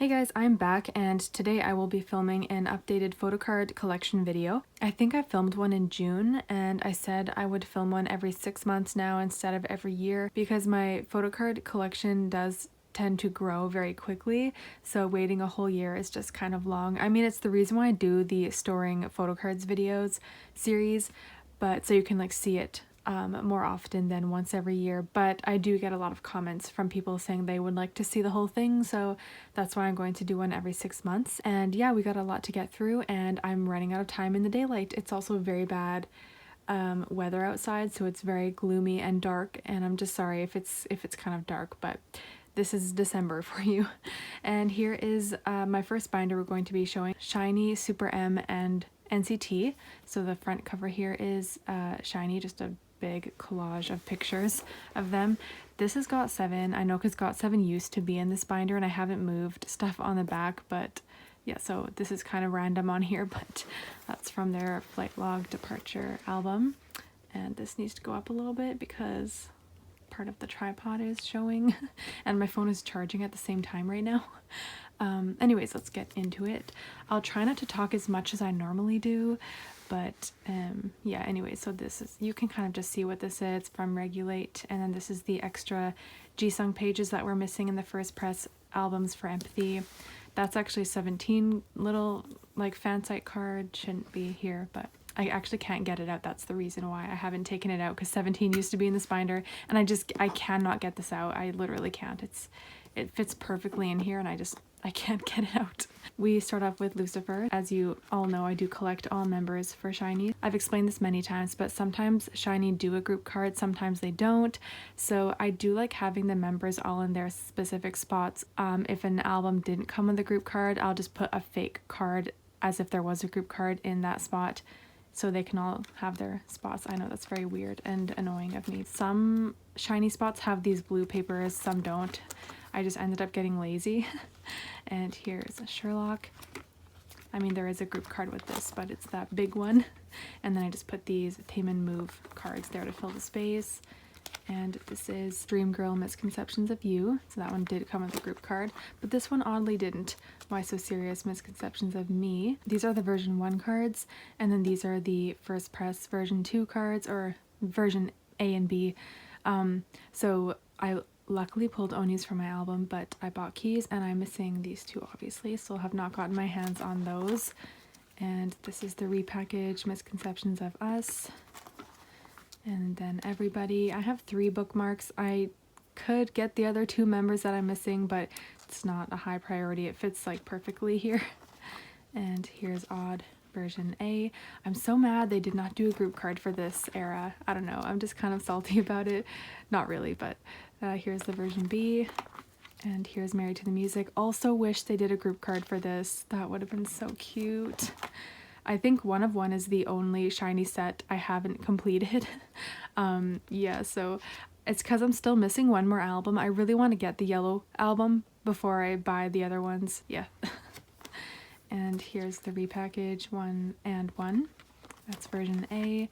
Hey guys, I'm back and today I will be filming an updated photocard collection video. I think I filmed one in June and I said I would film one every 6 months now instead of every year because my photocard collection does tend to grow very quickly, so waiting a whole year is just kind of long. I mean, it's the reason why I do the storing photocards videos series, but so you can like see it more often than once every year, but I do get a lot of comments from people saying they would like to see the whole thing, so that's why I'm going to do one every 6 months. And yeah, we got a lot to get through and I'm running out of time in the daylight. It's also very bad weather outside, so it's very gloomy and dark, and I'm just sorry if it's kind of dark, but this is December for you. And here is my first binder. We're going to be showing Shiny, Super M, and NCT. So the front cover here is Shiny, just a big collage of pictures of them. This is GOT7. I know because GOT7 used to be in this binder and I haven't moved stuff on the back, but yeah, so this is kind of random on here, but that's from their flight log departure album. And this needs to go up a little bit because part of the tripod is showing and my phone is charging at the same time right now. Anyways, let's get into it. I'll try not to talk as much as I normally do, but yeah, anyway, so this is, you can kind of just see what this is from Regulate, and then this is the extra Jisung pages that were missing in the first press albums for Empathy. That's actually 17 little like fan site card, shouldn't be here, but I actually can't get it out. That's the reason why I haven't taken it out, because 17 used to be in this binder and I cannot get this out. I literally can't. It fits perfectly in here and I can't get it out. We start off with Lucifer. As you all know, I do collect all members for Shiny. I've explained this many times, but sometimes Shiny do a group card, sometimes they don't. So I do like having the members all in their specific spots. If an album didn't come with a group card, I'll just put a fake card as if there was a group card in that spot, so they can all have their spots. I know that's very weird and annoying of me. Some Shiny spots have these blue papers, some don't. I just ended up getting lazy. And here's a Sherlock. I mean, there is a group card with this, but it's that big one. And then I just put these Tame and Move cards there to fill the space. And this is Dream Girl Misconceptions of You. So that one did come with a group card, but this one oddly didn't. Why So Serious Misconceptions of Me. These are the version 1 cards, and then these are the first press version 2 cards, or version A and B. So I luckily pulled Onis for my album, but I bought keys and I'm missing these two obviously, so have not gotten my hands on those. And this is the repackaged Misconceptions of Us. And then Everybody. I have 3 bookmarks. I could get the other 2 members that I'm missing, but it's not a high priority. It fits like perfectly here. And here's Odd version A. I'm so mad they did not do a group card for this era. I don't know, I'm just kind of salty about it. Not really, but here's the version B. And here's Married to the Music. Also wish they did a group card for this. That would have been so cute. I think One of One is the only Shiny set I haven't completed. Yeah, so it's because I'm still missing one more album. I really want to get the yellow album before I buy the other ones. Yeah. And here's the repackage 1 and 1. That's version A,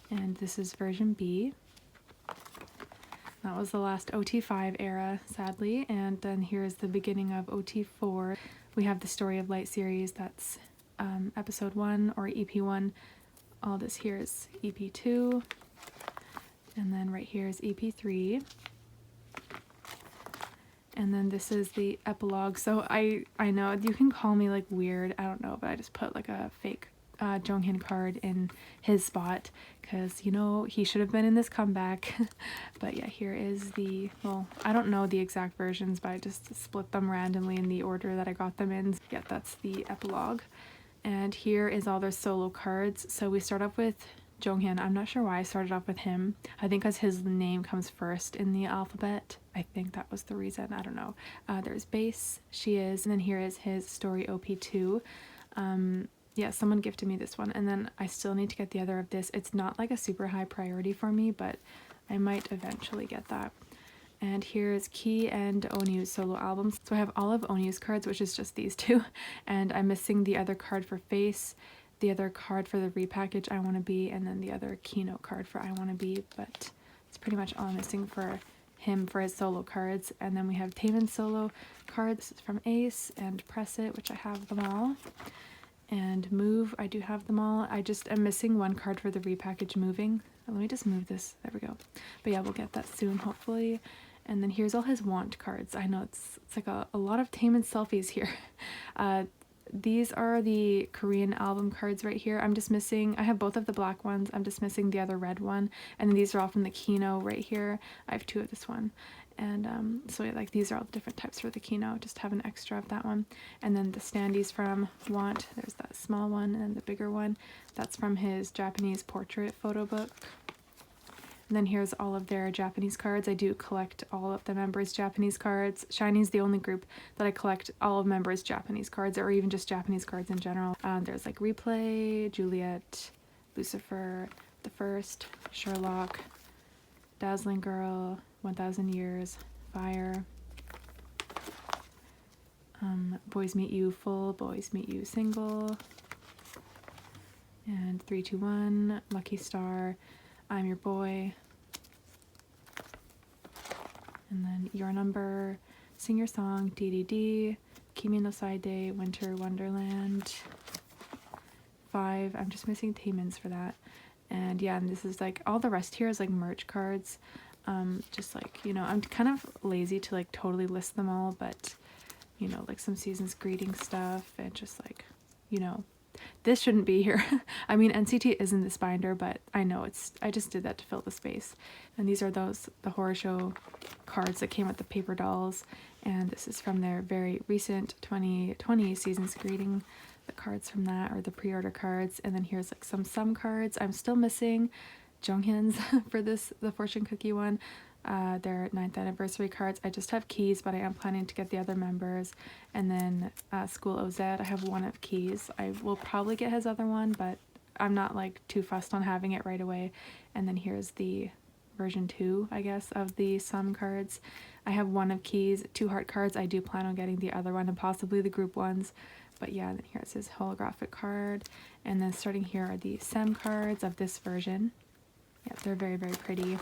and this is version B. That was the last OT5 era, sadly, and then here's the beginning of OT4. We have the Story of Light series, that's episode 1 or EP1. All this here is EP2, and then right here is EP3. And then this is the epilogue. So I know you can call me like weird, I don't know, but I just put like a fake Jonghyun card in his spot because, you know, he should have been in this comeback. But yeah, here is the, well, I don't know the exact versions, but I just split them randomly in the order that I got them in. Yeah, that's the epilogue. And here is all their solo cards. So we start off with Jonghyun. I'm not sure why I started off with him. I think because his name comes first in the alphabet. I think that was the reason. I don't know. There's Bass, She Is, and then here is his Story OP2. Yeah, someone gifted me this one, and then I still need to get the other of this. It's not like a super high priority for me, but I might eventually get that. And here's Key and Onyu's solo albums. So I have all of Onyu's cards, which is just these 2, and I'm missing the other card for Face, the other card for the repackage I Wanna Be, and then the other keynote card for I Wanna Be, but it's pretty much all I'm missing for him for his solo cards. And then we have Taemin's solo cards. This is from Ace, and Press It, which I have them all. And Move, I do have them all. I just am missing one card for the repackage moving. Let me just move this. There we go. But yeah, we'll get that soon, hopefully. And then here's all his Want cards. I know it's like a lot of Taemin selfies here. These are the Korean album cards right here. I'm just missing, I have both of the black ones. I'm just missing the other red one. And then these are all from the Kino right here. I have 2 of this one. And so yeah, like these are all the different types for the Kino. Just have an extra of that one. And then the standees from Want. There's that small one and then the bigger one. That's from his Japanese portrait photo book. And then here's all of their Japanese cards. I do collect all of the members' Japanese cards. SHINee's the only group that I collect all of members' Japanese cards, or even just Japanese cards in general. There's like Replay, Juliet, Lucifer, The First, Sherlock, Dazzling Girl, 1000 Years, Fire, Boys Meet You Full, Boys Meet You Single, and 321, Lucky Star, I'm Your Boy, and then Your Number, Sing Your Song, DDD, Kimi no Saide, Winter Wonderland, 5, I'm just missing Taemin's for that, and yeah, and this is like, all the rest here is like merch cards, just like, you know, I'm kind of lazy to like totally list them all, but, you know, like some season's greeting stuff, and just like, you know, this shouldn't be here. I mean, NCT is in this binder, but I know I just did that to fill the space. And these are the horror show cards that came with the paper dolls. And this is from their very recent 2020 season's greeting. The cards from that are the pre-order cards. And then here's like some cards. I'm still missing Jonghyun's for the fortune cookie one. Their 9th anniversary cards. I just have Keys, but I am planning to get the other members. And then School OZ, I have one of Keys. I will probably get his other one, but I'm not like too fussed on having it right away. And then here's the version 2, I guess, of the Sum cards. I have one of Keys, 2 heart cards. I do plan on getting the other one and possibly the group ones. But yeah, then here's his holographic card. And then starting here are the Sem cards of this version. Yeah, they're very, very pretty.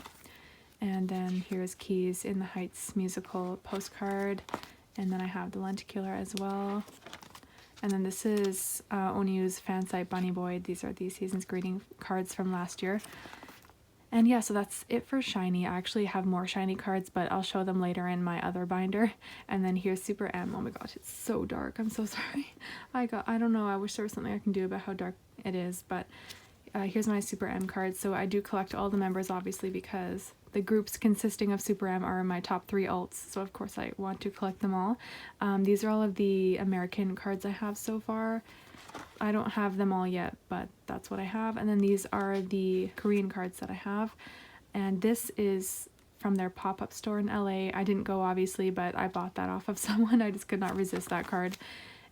And then here's Keys in the Heights musical postcard. And then I have the Lenticular as well. And then this is Onyu's fan site Bunny Boy. These are the season's greeting cards from last year. And yeah, so that's it for SHINee. I actually have more SHINee cards, but I'll show them later in my other binder. And then here's Super M. Oh my gosh, it's so dark. I'm so sorry. I don't know. I wish there was something I can do about how dark it is, but here's my Super M cards. So I do collect all the members, obviously, because the groups consisting of Super M are my top 3 alts, so of course I want to collect them all. These are all of the American cards I have so far. I don't have them all yet, but that's what I have. And then these are the Korean cards that I have. And this is from their pop-up store in LA. I didn't go, obviously, but I bought that off of someone. I just could not resist that card.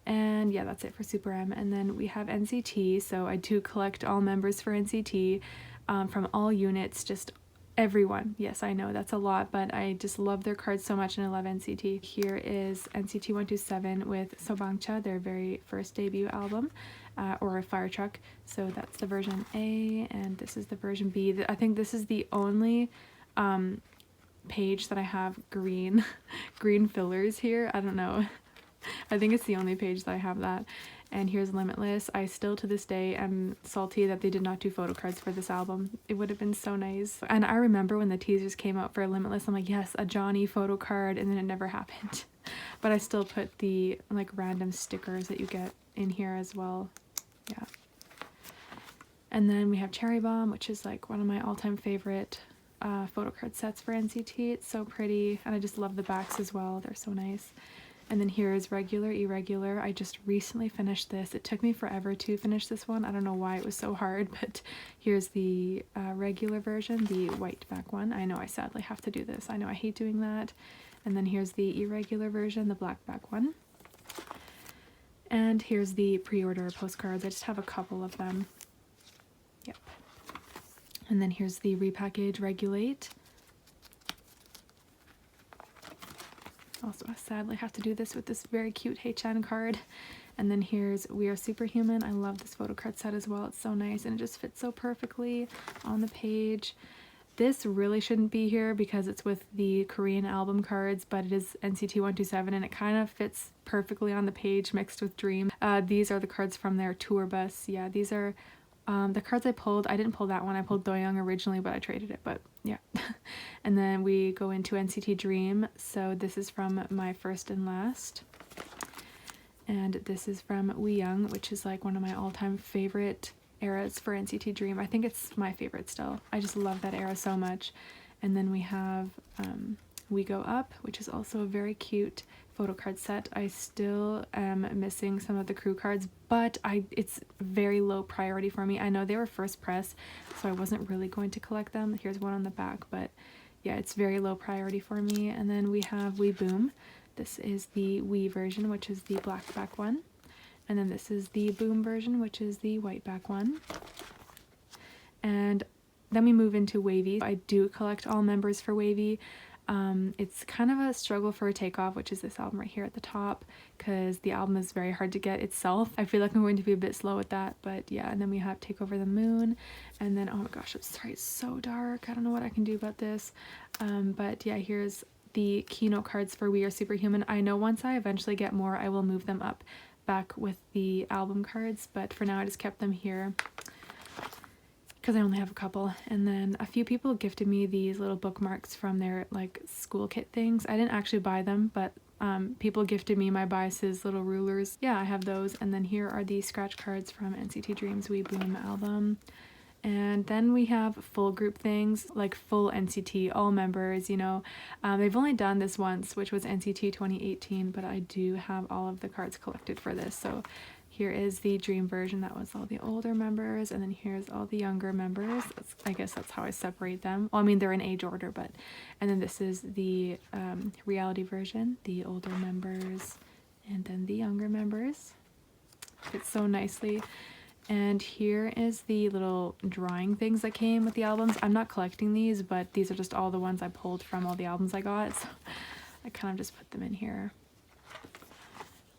And yeah, that's it for Super M. And then we have NCT, so I do collect all members for NCT from all units, just everyone. Yes, I know that's a lot, but I just love their cards so much and I love NCT. Here is NCT 127 with Sobangcha, their very first debut album, or a Fire Truck. So that's the version A, and this is the version B. I think this is the only page that I have green fillers here. I don't know. I think it's the only page that I have that. And here's Limitless. I still to this day am salty that they did not do photo cards for this album. It would have been so nice. And I remember when the teasers came out for Limitless, I'm like, yes, a Johnny photo card, and then it never happened. But I still put the like random stickers that you get in here as well. Yeah. And then we have Cherry Bomb, which is like one of my all-time favorite photo card sets for NCT. It's so pretty, and I just love the backs as well. They're so nice. And then here is Regular, Irregular. I just recently finished this. It took me forever to finish this one. I don't know why it was so hard, but here's the regular version, the white back one. I know I sadly have to do this. I know I hate doing that. And then here's the irregular version, the black back one. And here's the pre-order postcards. I just have a couple of them. Yep. And then here's the repackage Regulate. Also, I sadly have to do this with this very cute HN card. And then here's We Are Superhuman. I love this photo card set as well. It's so nice and it just fits so perfectly on the page. This really shouldn't be here because it's with the Korean album cards, but it is NCT 127 and it kind of fits perfectly on the page mixed with Dream. These are the cards from their tour bus. Yeah, these are the cards I pulled. I didn't pull that one. I pulled Doyoung originally, but I traded it, but yeah. And then we go into NCT Dream. So this is from My First and Last. And this is from Young, which is like one of my all-time favorite eras for NCT Dream. I think it's my favorite still. I just love that era so much. And then we have We Go Up, which is also a very cute photo card set. I still am missing some of the crew cards, but it's very low priority for me. I know they were first press, so I wasn't really going to collect them. Here's one on the back, but yeah, it's very low priority for me. And then we have We Boom. This is the Wee version, which is the black back one. And then this is the Boom version, which is the white back one. And then we move into Wavy. I do collect all members for Wavy. It's kind of a struggle for a takeoff, which is this album right here at the top, because the album is very hard to get itself. I feel like I'm going to be a bit slow with that, but yeah. And then we have Take Over the Moon, and then, oh my gosh, I'm sorry, it's so dark. I don't know what I can do about this. But yeah, here's the keynote cards for We Are Superhuman. I know once I eventually get more, I will move them up back with the album cards, but for now I just kept them here because I only have a couple. And then a few people gifted me these little bookmarks from their like school kit things. I didn't actually buy them, but people gifted me my biases little rulers. Yeah, I have those. And then here are the scratch cards from NCT Dream's We Boom album. And then we have full group things, like full NCT, all members, you know. They've only done this once, which was NCT 2018, but I do have all of the cards collected for this. So here is the Dream version. That was all the older members, and then here's all the younger members. I guess that's how I separate them. Well, I mean, they're in age order, but... And then this is the reality version, the older members, and then the younger members. Fits so nicely. And here is the little drawing things that came with the albums. I'm not collecting these, but these are just all the ones I pulled from all the albums I got. So I kind of just put them in here.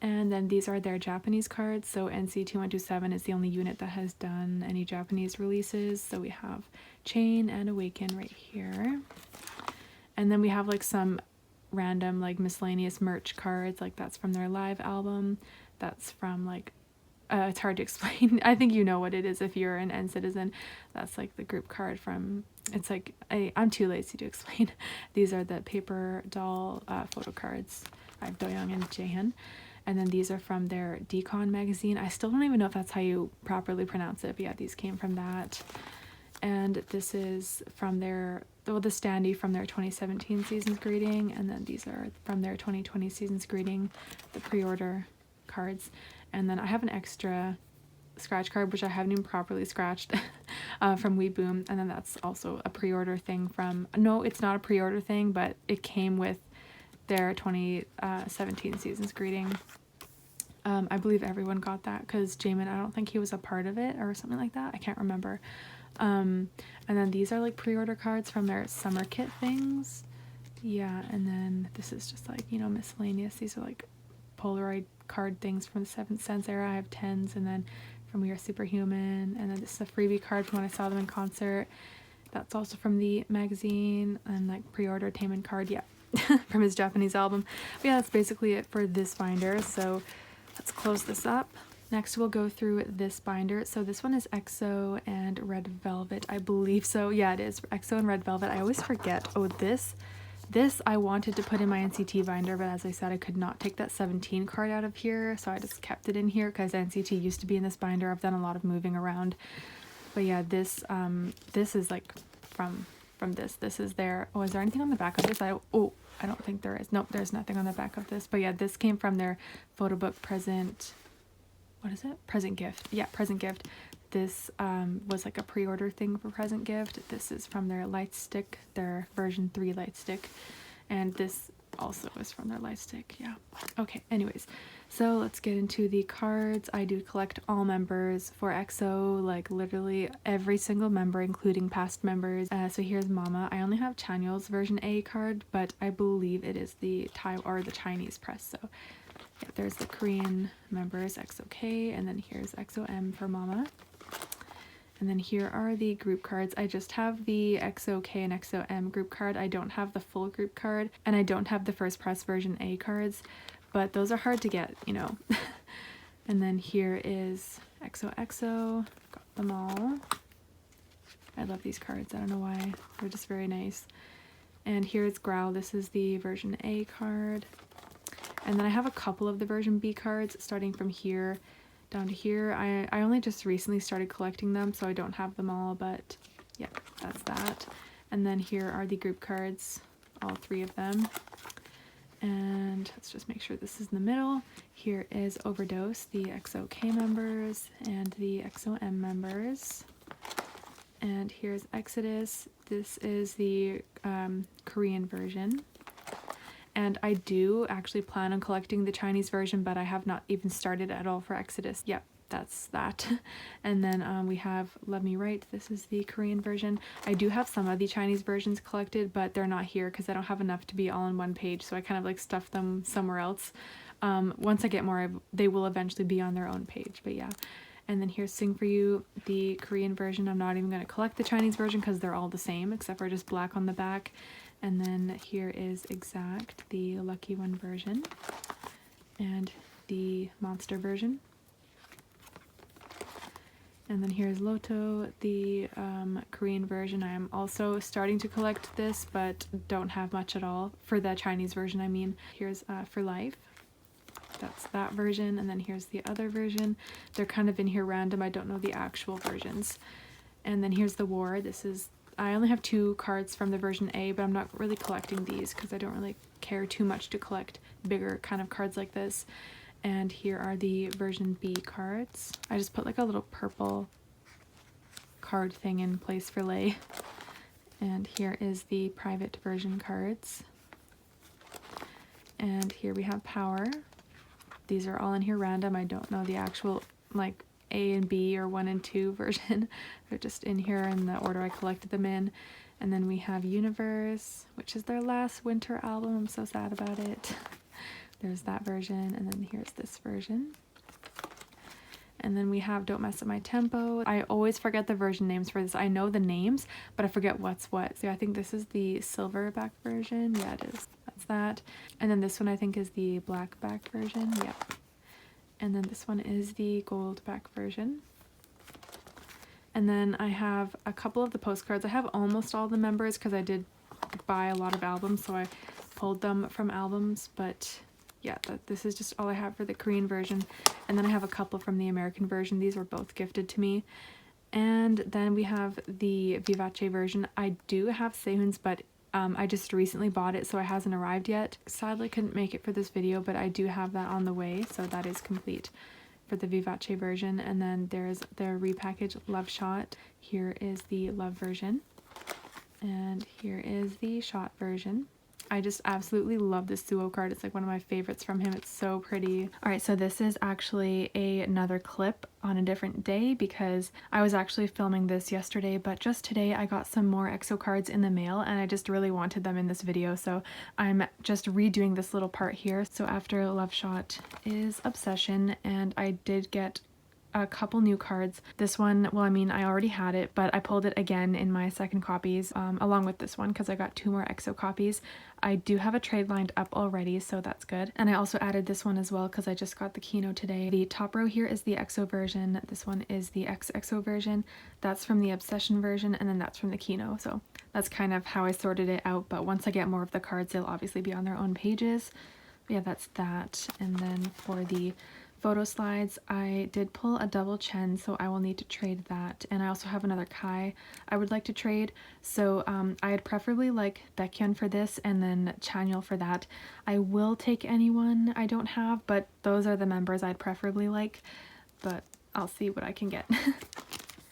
And then these are their Japanese cards. So NCT 127 is the only unit that has done any Japanese releases. So we have Chain and Awaken right here. And then we have like some random like miscellaneous merch cards. Like that's from their live album. That's from like it's hard to explain. I think you know what it is if you're an N citizen. That's like the group card from, it's like, I'm too lazy to explain. These are the paper doll photo cards. I have Doyoung and Jaehyun. And then these are from their Decon magazine. I still don't even know if that's how you properly pronounce it, but yeah, these came from that. And this is from their, well, the standee from their 2017 season's greeting. And then these are from their 2020 season's greeting, the pre-order cards. And then I have an extra scratch card, which I haven't even properly scratched, from We Boom. And then that's also a pre-order thing from, no, it's not a pre-order thing, but it came with their 2017 season's greeting. I believe everyone got that because Jamin, I don't think he was a part of it or something like that. I can't remember. And then these are like pre-order cards from their summer kit things. Yeah, and then this is just like, you know, miscellaneous. These are like Polaroid card things from the 7th Sense era. I have 10s, and then from We Are Superhuman, and then this is a freebie card from when I saw them in concert. That's also from the magazine, and like pre-order Taemin card, yeah, from his Japanese album. But yeah, that's basically it for this binder, so let's close this up. Next we'll go through this binder. So this one is EXO and Red Velvet, I believe so. Yeah, it is EXO and Red Velvet. I always forget. Oh, this I wanted to put in my NCT binder, but as I said, I could not take that 17 card out of here, so I just kept it in here because NCT used to be in this binder. I've done a lot of moving around. But yeah, this is like from this. This is their, oh, is there anything on the back of this? I don't think there is. Nope, there's nothing on the back of this. But yeah, this came from their photo book present, what is it? Present gift. Yeah, present gift. This was like a pre-order thing for present gift. This is from their light stick, their version 3 light stick. And this also is from their light stick. Yeah. Okay, anyways. So let's get into the cards. I do collect all members for EXO, like literally every single member, including past members. So here's Mama. I only have Chanyeol's version A card, but I believe it is the Thai or the Chinese press. So yeah, there's the Korean members, EXO-K, and then here's EXO-M for Mama. And then here are the group cards. I just have the XOK and XOM group card. I don't have the full group card, and I don't have the first press version A cards, but those are hard to get, you know. And then here is XOXO. Got them all. I love these cards. I don't know why. They're just very nice. And here's Growl. This is the version A card. And then I have a couple of the version B cards starting from here down to here. I only just recently started collecting them, so I don't have them all, but yeah, that's that. And then here are the group cards, all three of them. And let's just make sure this is in the middle. Here is Overdose, the XOK members and the XOM members. And here's Exodus. This is the Korean version. And I do actually plan on collecting the Chinese version, but I have not even started at all for Exodus. Yep, that's that. And then we have Love Me Right. This is the Korean version. I do have some of the Chinese versions collected, but they're not here because I don't have enough to be all on one page. So I kind of like stuffed them somewhere else. Once I get more, they will eventually be on their own page, but yeah. And then here's Sing For You, the Korean version. I'm not even going to collect the Chinese version because they're all the same except for just black on the back. And then here is Exact, the Lucky One version, and the Monster version. And then here's Loto, the Korean version. I am also starting to collect this, but don't have much at all for the Chinese version, I mean. Here's For Life. That's that version, and then here's the other version. They're kind of in here random. I don't know the actual versions. And then here's The War. This is, I only have 2 cards from the version A, but I'm not really collecting these because I don't really care too much to collect bigger kind of cards like this. And here are the version B cards. I just put like a little purple card thing in place for Lay. And here is the private version cards. And here we have Power. These are all in here random. I don't know the actual like A and B or 1 and 2 version. They're just in here in the order I collected them in. And then we have Universe, which is their last winter album. I'm so sad about it. There's that version, and then here's this version. And then we have Don't Mess Up My Tempo. I always forget the version names for this. I know the names, but I forget what's what. So I think this is the silverback version. Yeah, it is. That's that. And then this one I think is the blackback version. Yep. And then this one is the goldback version. And then I have a couple of the postcards. I have almost all the members because I did buy a lot of albums, so I pulled them from albums, but yeah, this is just all I have for the Korean version. And then I have a couple from the American version. These were both gifted to me. And then we have the Vivace version. I do have Sehun's, but I just recently bought it, so it hasn't arrived yet. Sadly couldn't make it for this video, but I do have that on the way, so that is complete for the Vivace version. And then there's the repackaged Love Shot. Here is the Love version. And here is the Shot version. I just absolutely love this Suo card. It's like one of my favorites from him. It's so pretty. Alright, so this is actually another clip on a different day because I was actually filming this yesterday, but just today I got some more EXO cards in the mail and I just really wanted them in this video, so I'm just redoing this little part here. So after Love Shot is Obsession, and I did get a couple new cards. This one, well, I mean, I already had it, but I pulled it again in my second copies along with this one because I got 2 more EXO copies. I do have a trade lined up already, so that's good. And I also added this one as well because I just got the Kino today. The top row here is the EXO version. This one is the XXO version. That's from the Obsession version, and then that's from the Kino. So that's kind of how I sorted it out, but once I get more of the cards, they'll obviously be on their own pages. But yeah, that's that. And then for the photo slides, I did pull a double Chen, so I will need to trade that. And I also have another Kai I would like to trade, so I'd preferably like Baekhyun for this and then Chanyeol for that. I will take anyone I don't have, but those are the members I'd preferably like, but I'll see what I can get.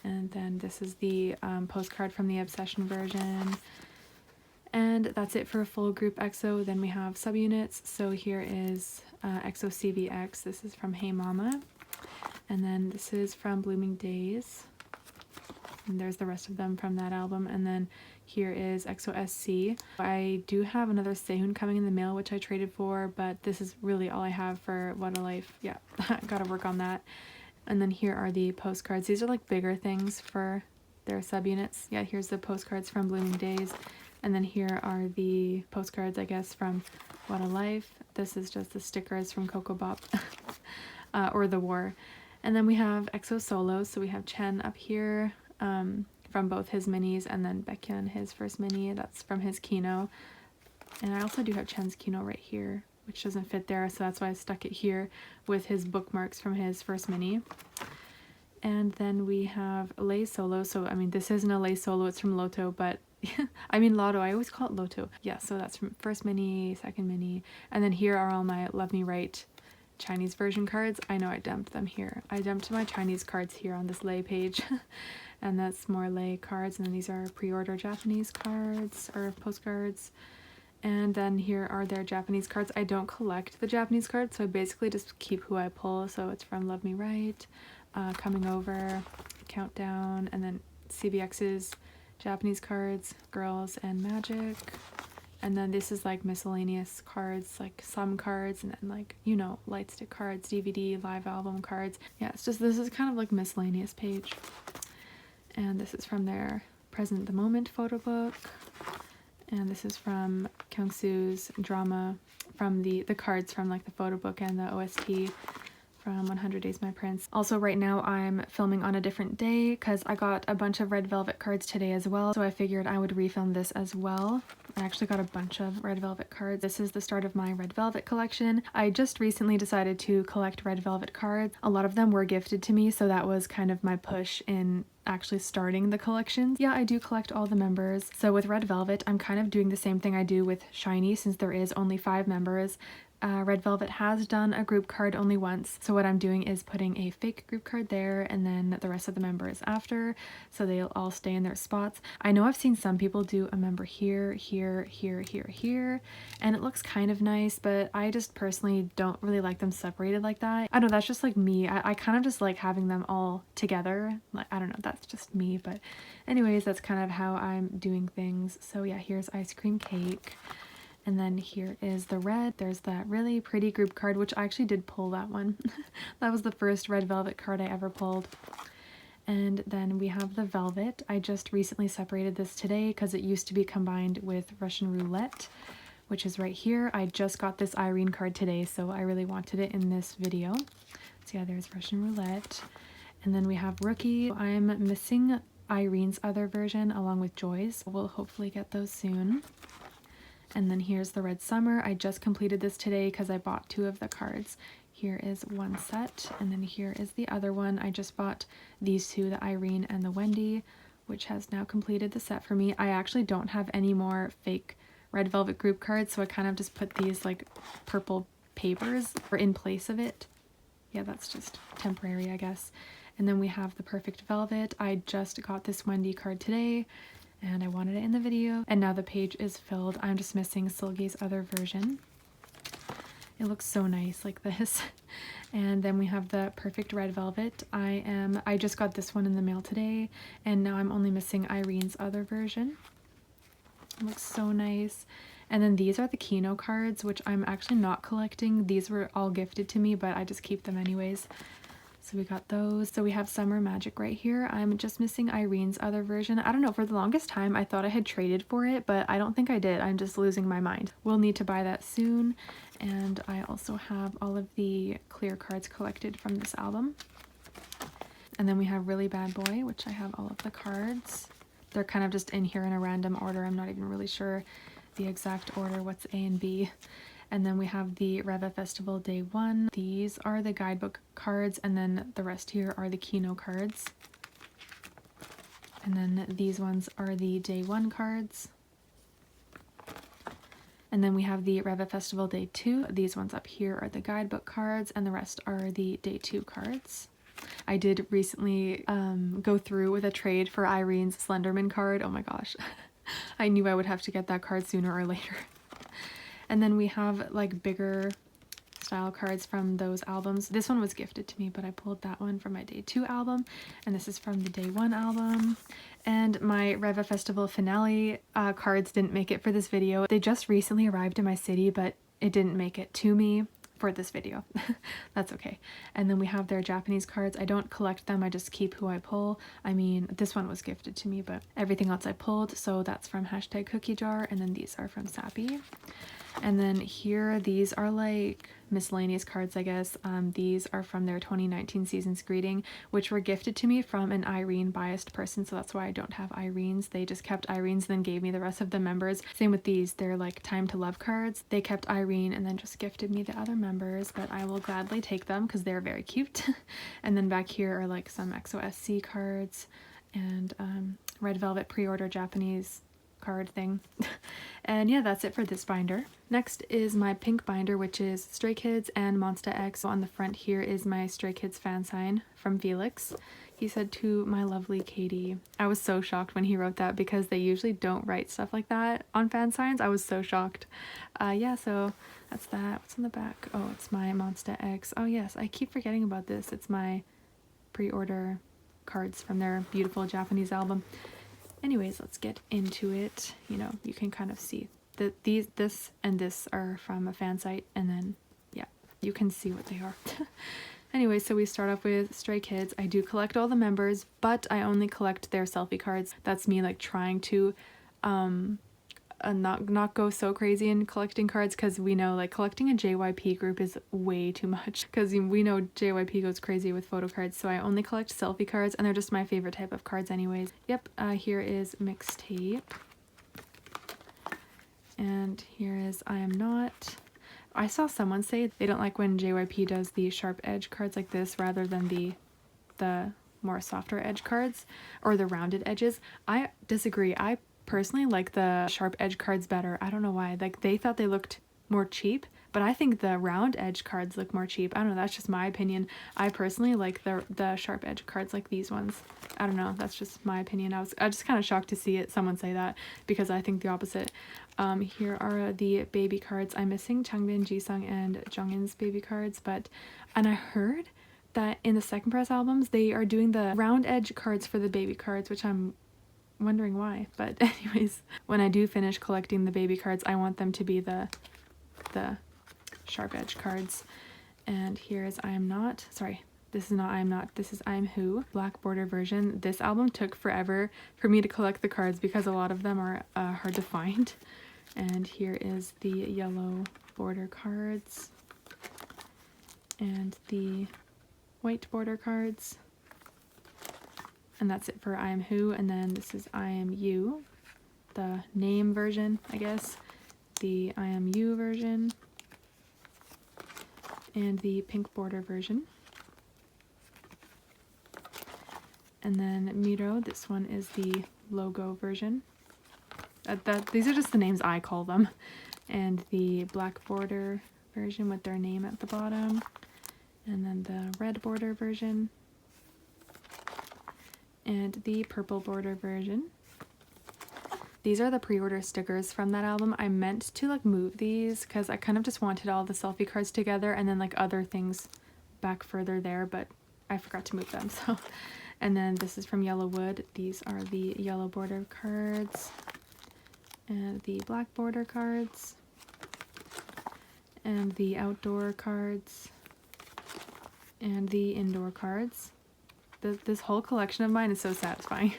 And then this is the postcard from the Obsession version. And that's it for a full group EXO. Then we have subunits. So here is EXO CVX. This is from Hey Mama. And then this is from Blooming Days. And there's the rest of them from that album. And then here is EXO SC. I do have another Sehun coming in the mail, which I traded for, but this is really all I have for What a Life. Yeah, gotta work on that. And then here are the postcards. These are like bigger things for their subunits. Yeah, here's the postcards from Blooming Days. And then here are the postcards, I guess, from What a Life. This is just the stickers from Coco Bop or The War. And then we have EXO solos. So we have Chen up here from both his minis, and then Baekhyun, his first mini. That's from his Kino. And I also do have Chen's Kino right here, which doesn't fit there, so that's why I stuck it here with his bookmarks from his first mini. And then we have Lay Solo. So, I mean, this isn't a Lay Solo, it's from Lotto, but I mean Lotto, I always call it Lotto. Yeah, so that's from first mini, second mini. And then here are all my Love Me Right Chinese version cards. I know I dumped them here. I dumped my Chinese cards here on this Lay page. And that's more Lay cards. And then these are pre-order Japanese cards or postcards. And then here are their Japanese cards. I don't collect the Japanese cards, so I basically just keep who I pull. So it's from Love Me Right, Coming Over, Countdown, and then CBX's Japanese cards, Girls and Magic. And then this is like miscellaneous cards, like some cards, and then like, you know, light stick cards, DVD, live album cards. Yeah, it's just, this is kind of like miscellaneous page. And this is from their Present the Moment photo book. And this is from Kyungsu's drama, from the cards from like the photo book and the OST from 100 Days My Prince. Also right now I'm filming on a different day because I got a bunch of Red Velvet cards today as well, so I figured I would refilm this as well. I actually got a bunch of Red Velvet cards. This is the start of my Red Velvet collection. I just recently decided to collect Red Velvet cards. A lot of them were gifted to me, so that was kind of my push in actually starting the collection. Yeah, I do collect all the members. So with Red Velvet, I'm kind of doing the same thing I do with Shiny since there is only 5 members. Red Velvet has done a group card only once, so what I'm doing is putting a fake group card there and then the rest of the members after, so they'll all stay in their spots. I know I've seen some people do a member here, here, here, here, here, and it looks kind of nice, but I just personally don't really like them separated like that. I don't know, that's just like me. I kind of just like having them all together. Like, I don't know, that's just me, but anyways, that's kind of how I'm doing things. So yeah, here's Ice Cream Cake. And then here is the red. There's that really pretty group card, which I actually did pull that one. That was the first Red Velvet card I ever pulled. And then we have the Velvet. I just recently separated this today because it used to be combined with Russian Roulette, which is right here. I just got this Irene card today, so I really wanted it in this video. So yeah, there's Russian Roulette. And then we have Rookie. I'm missing Irene's other version along with Joy's. We'll hopefully get those soon. And then here's the Red Summer. I just completed this today because I bought 2 of the cards. Here is one set, and then here is the other one. I just bought these 2, the Irene and the Wendy, which has now completed the set for me. I actually don't have any more fake Red Velvet group cards, so I kind of just put these like purple papers in place of it. Yeah, that's just temporary, I guess. And then we have the Perfect Velvet. I just got this Wendy card today, and I wanted it in the video, and now the page is filled. I'm just missing Silgi's other version. It looks so nice like this. And then we have the Perfect Red Velvet. I just got this one in the mail today, and now I'm only missing Irene's other version. It looks so nice. And then these are the Kino cards, which I'm actually not collecting. These were all gifted to me, but I just keep them anyways. So we got those. So we have Summer Magic right here. I'm just missing Irene's other version. I don't know, for the longest time I thought I had traded for it, but I don't think I did. I'm just losing my mind. We'll need to buy that soon. And I also have all of the clear cards collected from this album. And then we have Really Bad Boy, which I have all of the cards. They're kind of just in here in a random order. I'm not even really sure the exact order, what's A and B. And then we have the Reva Festival Day 1. These are the guidebook cards, and then the rest here are the Kino cards. And then these ones are the Day 1 cards. And then we have the Reva Festival Day 2. These ones up here are the guidebook cards, and the rest are the Day 2 cards. I did recently go through with a trade for Irene's Slenderman card. Oh my gosh. I knew I would have to get that card sooner or later. And then we have like bigger style cards from those albums. This one was gifted to me, but I pulled that one from my Day 2 album, and this is from the Day 1 album. And my Reva Festival finale cards didn't make it for this video. They just recently arrived in my city, but it didn't make it to me. for this video. That's okay. And then we have their Japanese cards. I don't collect them, I just keep who I pull. I mean, this one was gifted to me, but everything else I pulled. So that's from #CookieJar, and then these are from Sappy. And then here, these are like miscellaneous cards, I guess. These are from their 2019 season's greeting, which were gifted to me from an Irene biased person, so that's why I don't have Irenes. They just kept Irenes, then gave me the rest of the members. Same with these, they're like Time to Love cards. They kept Irene and then just gifted me the other members, but I will gladly take them because they're very cute. And then back here are like some XOSC cards and Red Velvet pre-order Japanese card thing. And yeah, that's it for this binder. Next is my pink binder, which is Stray Kids and Monsta X. So on the front here is my Stray Kids fan sign from Felix. He said, "To my lovely Katie." I was so shocked when he wrote that because they usually don't write stuff like that on fan signs. I was so shocked. Yeah, so that's that. What's on the back? Oh, it's my Monsta X. Oh yes, I keep forgetting about this. It's my pre-order cards from their beautiful Japanese album. Anyways, let's get into it. You know, you can kind of see that this and this are from a fan site, and then yeah, you can see what they are. Anyway, so we start off with Stray Kids. I do collect all the members, but I only collect their selfie cards. That's me like trying to not go so crazy in collecting cards, because we know like collecting a JYP group is way too much, because we know JYP goes crazy with photo cards. So I only collect selfie cards, and they're just my favorite type of cards anyways. Yep, here is Mixtape, and here is I Am Not. I saw someone say they don't like when JYP does the sharp edge cards like this rather than the more softer edge cards or the rounded edges. I disagree. I personally like the sharp edge cards better. I don't know why. Like, they thought they looked more cheap, but I think the round edge cards look more cheap. I don't know, that's just my opinion. I personally like the sharp edge cards like these ones. I don't know, that's just my opinion. I was just kind of shocked to see someone say that, because I think the opposite. Here are the baby cards. I'm missing Changbin, Jisung, and Jongin's baby cards, and I heard that in the second press albums they are doing the round edge cards for the baby cards, which I'm wondering why. But anyways, when I do finish collecting the baby cards, I want them to be the sharp edge cards. And here is I Am Not. Sorry, this is not I Am Not, this is I'm Who, black border version. This album took forever for me to collect the cards because a lot of them are hard to find. And here is the yellow border cards and the white border cards. And that's it for I Am Who. And then this is I Am You, the name version, I guess. The I Am You version. And the pink border version. And then Miro, this one is the logo version. These are just the names I call them. And the black border version with their name at the bottom. And then the red border version. And the purple border version. These are the pre-order stickers from that album. I meant to like move these because I kind of just wanted all the selfie cards together and then like other things back further there, but I forgot to move them. So, and then this is from Yellowwood. These are the yellow border cards and the black border cards and the outdoor cards and the indoor cards. This whole collection of mine is so satisfying.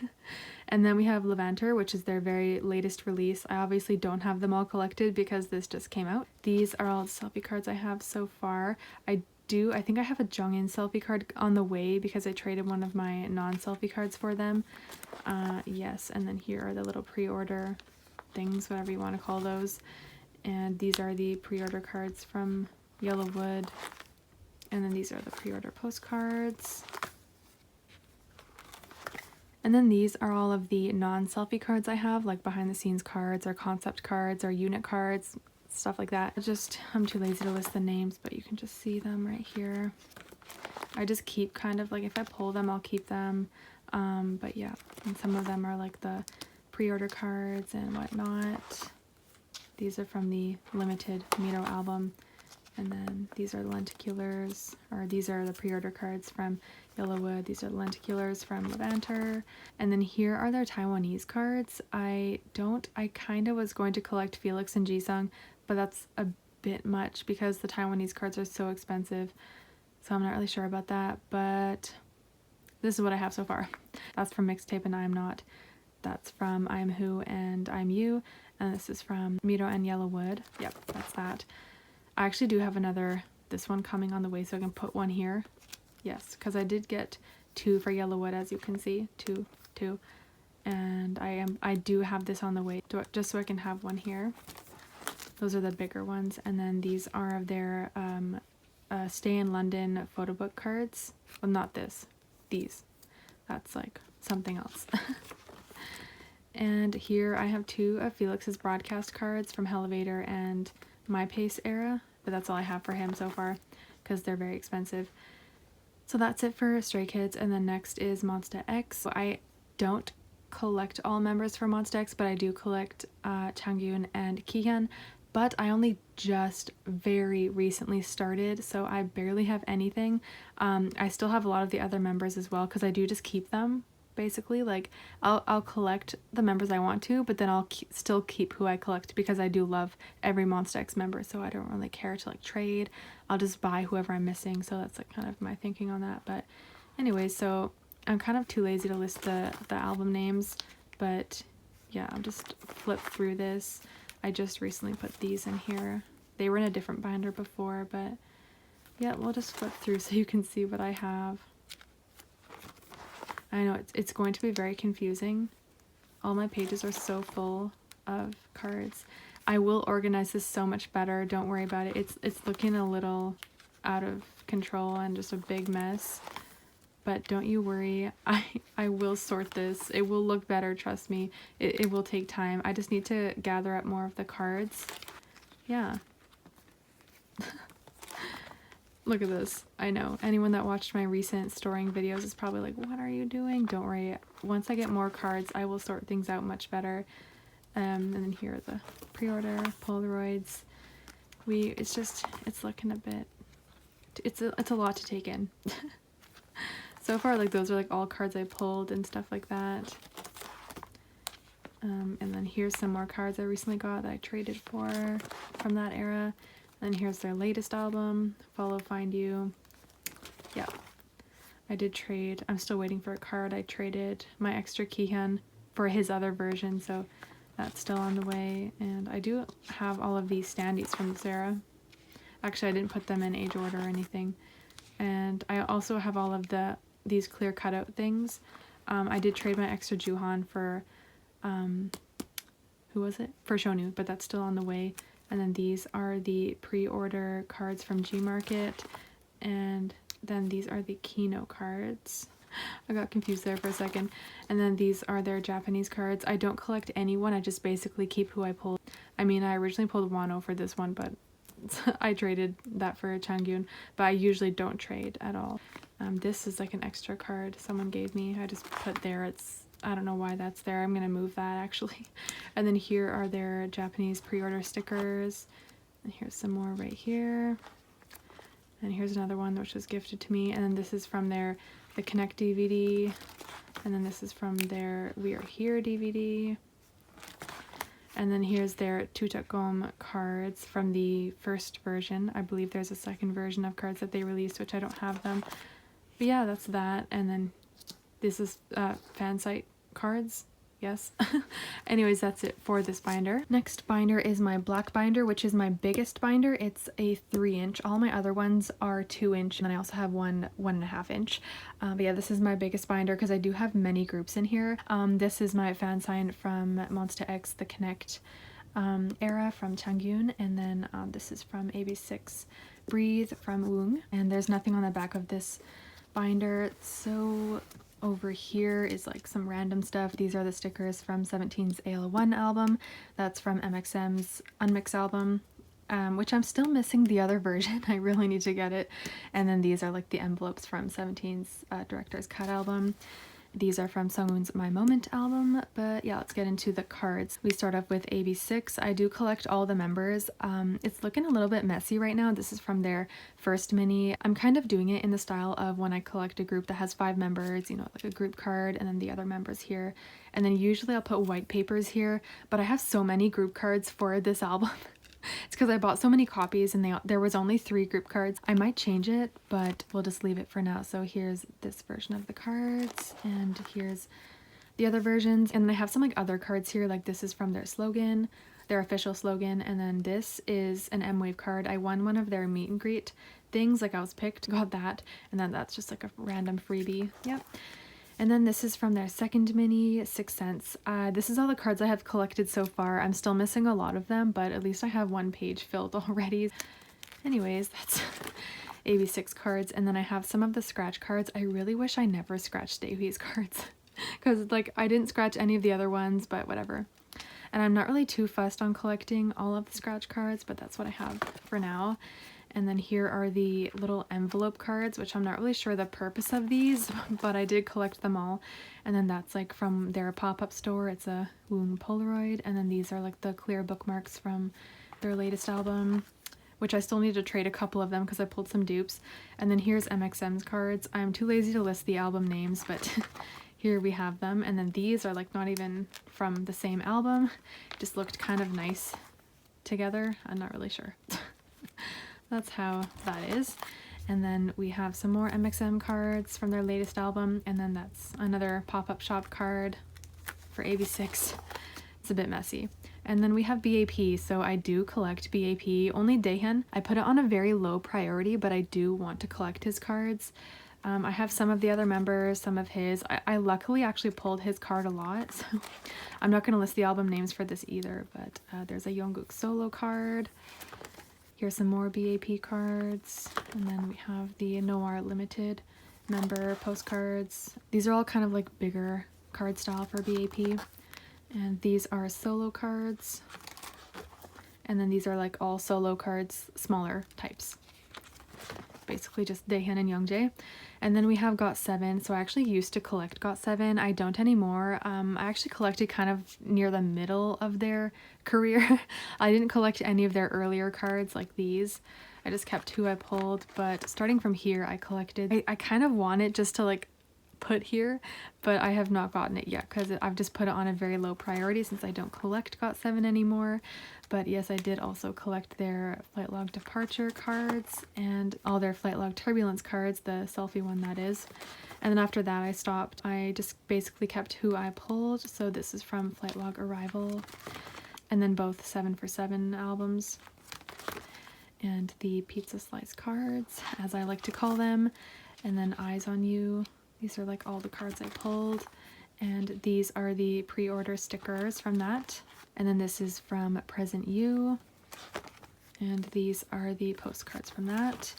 And then we have Levantar, which is their very latest release. I obviously don't have them all collected because this just came out. These are all the selfie cards I have so far. I think I have a Jongin selfie card on the way because I traded one of my non-selfie cards for them. Yes, and then here are the little pre-order things, whatever you want to call those. And these are the pre-order cards from Yellowwood. And then these are the pre-order postcards. And then these are all of the non-selfie cards I have, like behind the scenes cards or concept cards or unit cards, stuff like that. I'm too lazy to list the names, but you can just see them right here. I just keep kind of like, if I pull them, I'll keep them. But yeah, and some of them are like the pre-order cards and whatnot. These are from the Limited Miro album. And then these are the lenticulars, or these are the pre-order cards from Yellowwood. These are the lenticulars from Levantar. And then here are their Taiwanese cards. I kind of was going to collect Felix and Jisung, but that's a bit much because the Taiwanese cards are so expensive. So I'm not really sure about that, but this is what I have so far. That's from Mixtape and I'm Not. That's from I'm Who and I'm You. And this is from Miro and Yellowwood. Yep, that's that. I actually do have this one coming on the way, so I can put one here. Yes, because I did get 2 for Yellowwood, as you can see. Two. And I do have this on the way, just so I can have one here. Those are the bigger ones. And then these are of their Stay in London photo book cards. Well, not this. These. That's like something else. And here I have 2 of Felix's broadcast cards from Elevator and My Pace era, but that's all I have for him so far because they're very expensive. So that's it for Stray Kids. And then next is Monsta X. So I don't collect all members for Monsta X, but I do collect Changyun and Kihyun, but I only just very recently started, so I barely have anything. I still have a lot of the other members as well because I do just keep them. Basically, like I'll collect the members I want to, but then I'll still keep who I collect because I do love every Monsta X member, so I don't really care to like trade. I'll just buy whoever I'm missing, so that's like kind of my thinking on that. But anyways, so I'm kind of too lazy to list the album names, but yeah, I'll just flip through this. I just recently put these in here. They were in a different binder before, but yeah, we'll just flip through so you can see what I have. I know it's going to be very confusing. All my pages are so full of cards. I will organize this so much better. Don't worry about it. It's looking a little out of control and just a big mess. But don't you worry. I will sort this. It will look better, trust me. It will take time. I just need to gather up more of the cards. Yeah. Look at this. I know. Anyone that watched my recent storing videos is probably like, what are you doing? Don't worry. Once I get more cards, I will sort things out much better. And then here are the pre-order Polaroids. It's looking a bit, it's a lot to take in. So far, like those are like all cards I pulled and stuff like that. And then here's some more cards I recently got that I traded for from that era. And here's their latest album, Follow, Find You. Yeah, I did trade. I'm still waiting for a card. I traded my extra Kihyun for his other version, so that's still on the way. And I do have all of these standees from this era. Actually, I didn't put them in age order or anything. And I also have all of these clear cutout things. I did trade my extra Juhan for, who was it? For Shonu, but that's still on the way. And then these are the pre-order cards from G-Market. And then these are the Kino cards. I got confused there for a second. And then these are their Japanese cards. I don't collect anyone. I just basically keep who I pull. I mean, I originally pulled Wano for this one, but I traded that for Changyun. But I usually don't trade at all. This is like an extra card someone gave me. I just put there. I don't know why that's there. I'm gonna move that actually. And then here are their Japanese pre-order stickers. And here's some more right here. And here's another one which was gifted to me. And then this is from the Connect DVD. And then this is from their We Are Here DVD. And then here's their Tutakom cards from the first version. I believe there's a second version of cards that they released, which I don't have them. But yeah, that's that. And then this is fan site cards. Yes. Anyways, that's it for this binder. Next binder is my black binder, which is my biggest binder. It's a 3-inch. All my other ones are 2-inch, and then I also have one 1.5-inch. But yeah, this is my biggest binder because I do have many groups in here. This is my fan sign from Monsta X, the Connect era from Changyun, and then this is from AB6 Breathe from Woong. And there's nothing on the back of this binder, so over here is like some random stuff. These are the stickers from 17's AL1 album. That's from MXM's Unmix album, which I'm still missing the other version. I really need to get it. And then these are like the envelopes from 17's Director's Cut album. These are from Sungwoon's My Moment album, but yeah, let's get into the cards. We start off with AB6. I do collect all the members. It's looking a little bit messy right now. This is from their first mini. I'm kind of doing it in the style of when I collect a group that has 5 members, you know, like a group card and then the other members here. And then usually I'll put white papers here, but I have so many group cards for this album. It's because I bought so many copies and there was only 3 group cards. I might change it, but we'll just leave it for now. So here's this version of the cards, and here's the other versions. And I have some like other cards here, like this is from their slogan, their official slogan, and then this is an M-Wave card. I won one of their meet and greet things, like I was picked, got that, and then that's just like a random freebie. Yep. And then this is from their second mini, 6 cents. This is all the cards I have collected so far. I'm still missing a lot of them, but at least I have 1 page filled already. Anyways, that's AB6 cards. And then I have some of the scratch cards. I really wish I never scratched Davies cards because like I didn't scratch any of the other ones, but whatever. And I'm not really too fussed on collecting all of the scratch cards, but that's what I have for now. And then here are the little envelope cards, which I'm not really sure the purpose of these, but I did collect them all. And then that's like from their pop-up store. It's a Woon Polaroid. And then these are like the clear bookmarks from their latest album, which I still need to trade a couple of them because I pulled some dupes. And then here's MXM's cards. I'm too lazy to list the album names, but here we have them. And then these are like not even from the same album. Just looked kind of nice together. I'm not really sure. That's how that is. And then we have some more MXM cards from their latest album, and then that's another pop-up shop card for AB6. It's a bit messy. And then we have BAP, so I do collect BAP, only Daehyun. I put it on a very low priority, but I do want to collect his cards. I have some of the other members, some of his. I luckily actually pulled his card a lot, so I'm not going to list the album names for this either, but there's a Jungkook solo card. Here's some more BAP cards, and then we have the Noir Limited member postcards. These are all kind of like bigger card style for BAP, and these are solo cards, and then these are like all solo cards, smaller types. Basically just Daehyun and Youngjae. And then we have GOT7. So I actually used to collect GOT7. I don't anymore. I actually collected kind of near the middle of their career. I didn't collect any of their earlier cards like these. I just kept who I pulled. But starting from here, I collected. I kind of want it just to like put here, but I have not gotten it yet because I've just put it on a very low priority since I don't collect GOT7 anymore. But yes, I did also collect their flight log departure cards and all their flight log turbulence cards, the selfie one that is. And then after that I stopped. I just basically kept who I pulled. So this is from flight log arrival, and then both 7 for 7 albums, and the pizza slice cards, as I like to call them, and then Eyes on You. These are like all the cards I pulled, and these are the pre-order stickers from that. And then this is from Present You, and these are the postcards from that.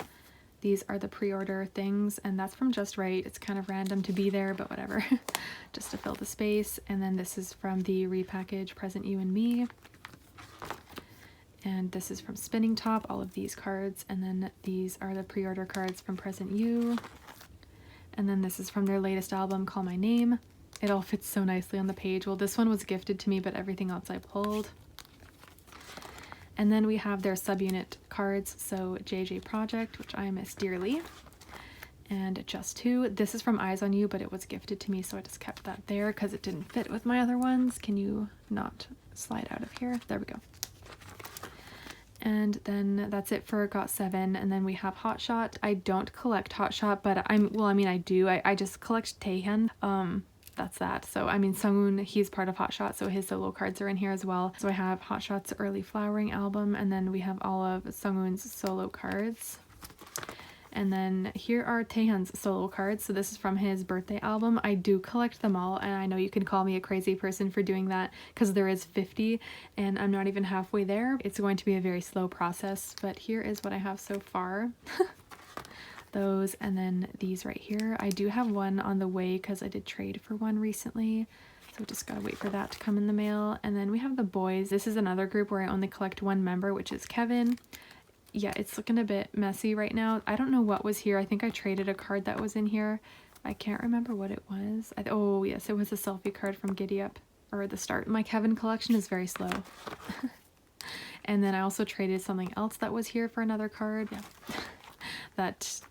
These are the pre-order things, and that's from Just Right. It's kind of random to be there, but whatever, just to fill the space. And then this is from the repackage Present You and Me. And this is from Spinning Top, all of these cards. And then these are the pre-order cards from Present You. And then this is from their latest album, Call My Name. It all fits so nicely on the page. Well, this one was gifted to me, but everything else I pulled. And then we have their subunit cards. So JJ Project, which I miss dearly, and Just Two. This is from Eyes on You, but it was gifted to me, so I just kept that there because it didn't fit with my other ones. Can you not slide out of here? There we go. And then that's it for GOT7. And then we have Hotshot. I don't collect Hotshot, but I do. I just collect Taehyun. That's that. So I mean, Sungwoon, he's part of Hotshot, so his solo cards are in here as well. So I have Hotshot's Early Flowering album, and then we have all of Sungwoon's solo cards. And then here are Taehyun's solo cards. So this is from his birthday album. I do collect them all, and I know you can call me a crazy person for doing that because there is 50 and I'm not even halfway there. It's going to be a very slow process, but here is what I have so far. Those, and then these right here. I do have one on the way because I did trade for one recently, so just gotta wait for that to come in the mail. And then we have the boys. This is another group where I only collect one member, which is Kevin. Yeah, it's looking a bit messy right now. I don't know what was here. I think I traded a card that was in here. I can't remember what it was. Oh yes, it was a selfie card from Giddy Up, or the start. My Kevin collection is very slow. And then I also traded something else that was here for another card. Yeah. That,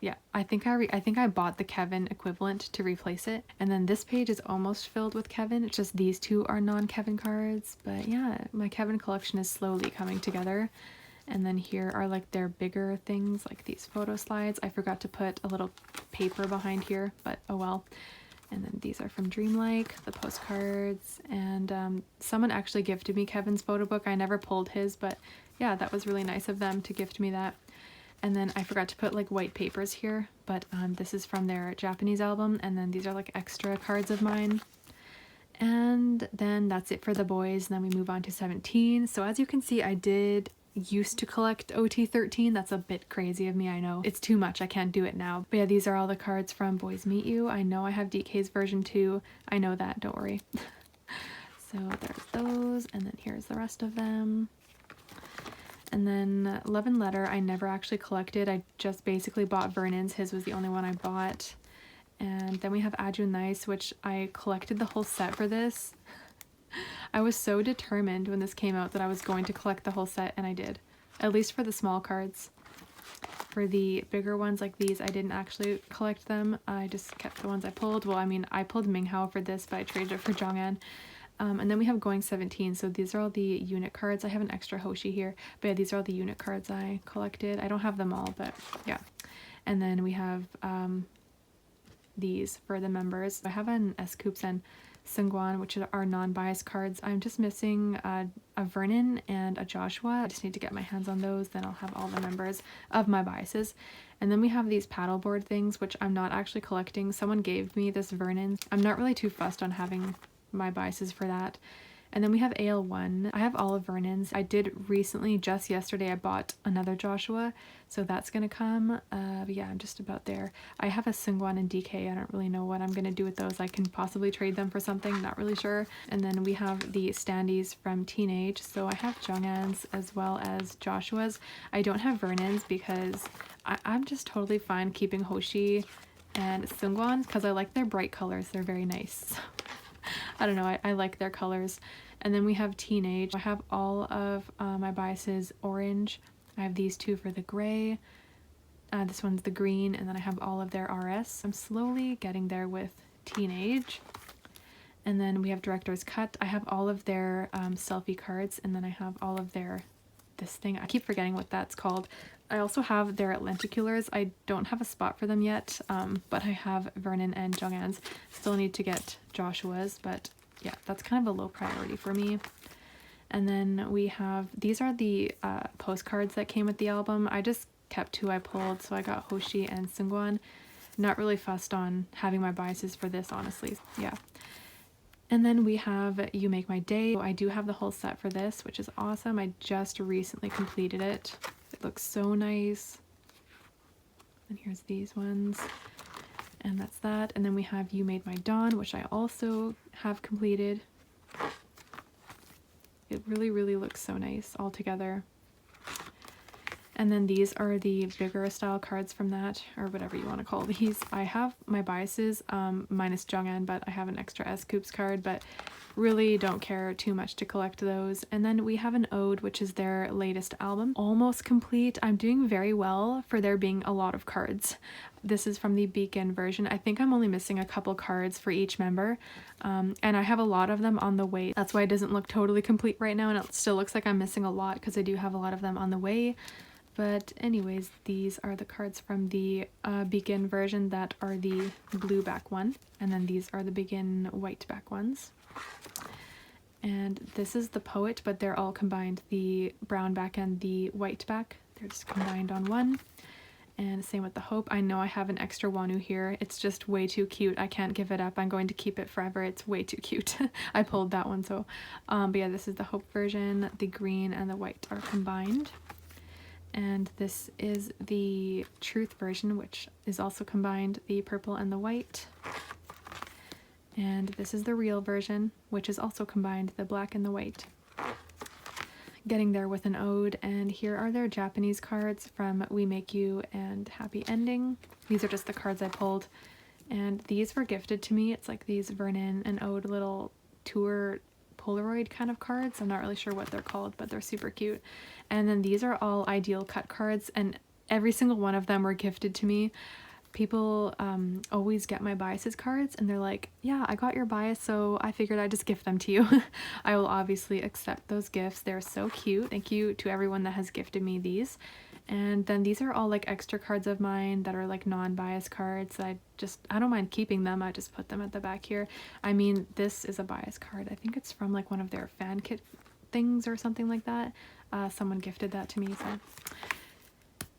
yeah, I think I bought the Kevin equivalent to replace it. And then this page is almost filled with Kevin. It's just these two are non-Kevin cards. But yeah, my Kevin collection is slowly coming together. And then here are like their bigger things, like these photo slides. I forgot to put a little paper behind here, but oh well. And then these are from Dreamlike, the postcards, and someone actually gifted me Kevin's photo book. I never pulled his, but yeah, that was really nice of them to gift me that. And then I forgot to put like white papers here, but this is from their Japanese album, and then these are like extra cards of mine. And then that's it for the boys, and then we move on to 17. So as you can see, I did used to collect OT13. That's a bit crazy of me, I know. It's too much, I can't do it now. But yeah, these are all the cards from Boys Meet You. I know I have DK's version too. I know that, don't worry. So there's those, and then here's the rest of them. And then Love and Letter, I never actually collected. I just basically bought Vernon's. His was the only one I bought. And then we have Aju Nice, which I collected the whole set for this. I was so determined when this came out that I was going to collect the whole set, and I did. At least for the small cards. For the bigger ones like these, I didn't actually collect them. I just kept the ones I pulled. Well, I mean, I pulled Minghao for this, but I traded it for Jong'an. And then we have Going 17. So these are all the unit cards. I have an extra Hoshi here, but yeah, these are all the unit cards I collected. I don't have them all, but yeah. And then we have these for the members. I have an S-Coops and Seungwon, which are non-bias cards. I'm just missing a Vernon and a Joshua. I just need to get my hands on those, then I'll have all the members of my biases. And then we have these paddleboard things, which I'm not actually collecting. Someone gave me this Vernon. I'm not really too fussed on having my biases for that. And then we have AL1. I have all of Vernon's. I did recently, just yesterday, I bought another Joshua, so that's gonna come. But yeah, I'm just about there. I have a Seungwon and DK. I don't really know what I'm gonna do with those. I can possibly trade them for something, not really sure. And then we have the standees from Teenage. So I have Jong'an's as well as Joshua's. I don't have Vernon's because I'm just totally fine keeping Hoshi and Seungwon because I like their bright colors. They're very nice. I don't know, I like their colors. And then we have Teenage. I have all of my biases orange. I have these two for the gray. This one's the green, and then I have all of their RS. I'm slowly getting there with Teenage. And then we have Director's Cut. I have all of their selfie cards, and then I have all of their, this thing, I keep forgetting what that's called. I also have their lenticulars. I don't have a spot for them yet, but I have Vernon and Jong'an's. Still need to get Joshua's, but yeah, that's kind of a low priority for me. And then we have, these are the postcards that came with the album. I just kept who I pulled, so I got Hoshi and Seungwon. Not really fussed on having my biases for this, honestly. Yeah. And then we have You Make My Day. I do have the whole set for this, which is awesome. I just recently completed it. It looks so nice. And here's these ones. And that's that. And then we have You Made My Dawn, which I also have completed. It really, really looks so nice all together. And then these are the bigger style cards from that, or whatever you want to call these. I have my biases, minus Jong'an, but I have an extra S-Coops card, but really don't care too much to collect those. And then we have an Ode, which is their latest album. Almost complete. I'm doing very well for there being a lot of cards. This is from the Beacon version. I think I'm only missing a couple cards for each member, and I have a lot of them on the way. That's why it doesn't look totally complete right now, and it still looks like I'm missing a lot because I do have a lot of them on the way. But anyways, these are the cards from the Beacon version that are the blue back one. And then these are the Begin white back ones. And this is the Poet, but they're all combined. The brown back and the white back, they're just combined on one. And same with the Hope. I know I have an extra Wanu here. It's just way too cute. I can't give it up. I'm going to keep it forever. It's way too cute. I pulled that one, so. But yeah, this is the Hope version. The green and the white are combined. And this is the Truth version, which is also combined, the purple and the white. And this is the Real version, which is also combined, the black and the white. Getting there with an Ode, and here are their Japanese cards from We Make You and Happy Ending. These are just the cards I pulled, and these were gifted to me. It's like these Vernon and Ode little tour Polaroid kind of cards. I'm not really sure what they're called, but they're super cute. And then these are all ideal cut cards, and every single one of them were gifted to me. People always get my biases cards and they're like, yeah, I got your bias, so I figured I'd just gift them to you. I will obviously accept those gifts. They're so cute. Thank you to everyone that has gifted me these. And then these are all like extra cards of mine that are like non-bias cards. I don't mind keeping them. I just put them at the back here. I mean, this is a bias card. I think it's from like one of their fan kit things or something like that. Someone gifted that to me, so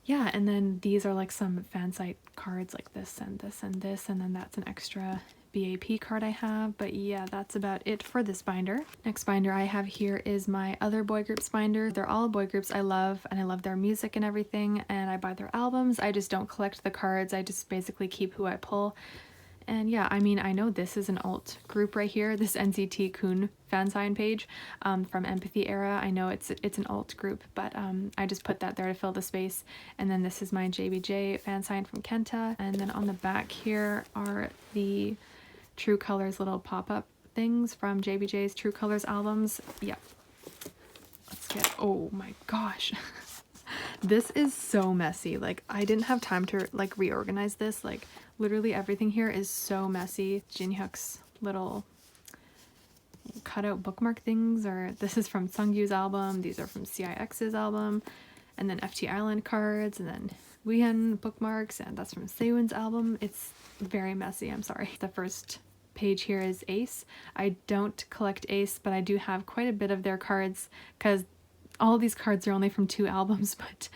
yeah. And then these are like some fan site cards, like this and this and this, and then that's an extra BAP card I have. But yeah, that's about it for this binder. Next binder I have here is my other boy groups binder. They're all boy groups I love, and I love their music and everything, and I buy their albums. I just don't collect the cards. I just basically keep who I pull. And yeah, I mean, I know this is an alt group right here, this NCT Kun fan sign page from Empathy Era. I know it's an alt group, but I just put that there to fill the space. And then this is my JBJ fan sign from Kenta. And then on the back here are the True Colors little pop-up things from JBJ's True Colors albums. Yeah. Let's get, oh my gosh. This is so messy. Like, I didn't have time to like reorganize this. Like, literally everything here is so messy. Jinhyuk's little cutout bookmark things, or this is from Sungwoo's album. These are from CIX's album, and then FT Island cards, and then Weehan bookmarks, and that's from Sewon's album. It's very messy. I'm sorry. The first page here is Ace. I don't collect Ace, but I do have quite a bit of their cards because all of these cards are only from 2 albums, but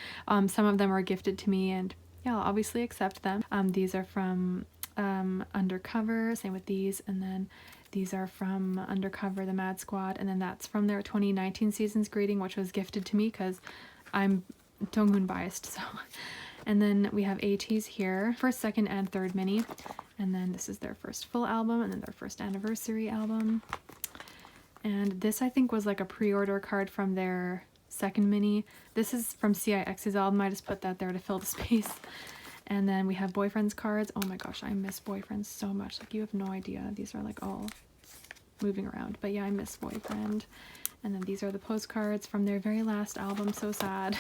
some of them are gifted to me, and yeah, I'll obviously accept them. These are from Undercover, same with these, and then these are from Undercover, the Mad Squad, and then that's from their 2019 season's greeting, which was gifted to me because I'm Donghoon biased, so. And then we have ATEEZ here, first, second, and third mini, and then this is their first full album, and then their first anniversary album. And this I think was like a pre-order card from their second mini. This is from CIX's album. I just put that there to fill the space. And then we have Boyfriend's cards. Oh my gosh, I miss Boyfriend so much. Like, you have no idea. These are like all moving around. But yeah, I miss Boyfriend. And then these are the postcards from their very last album. So sad.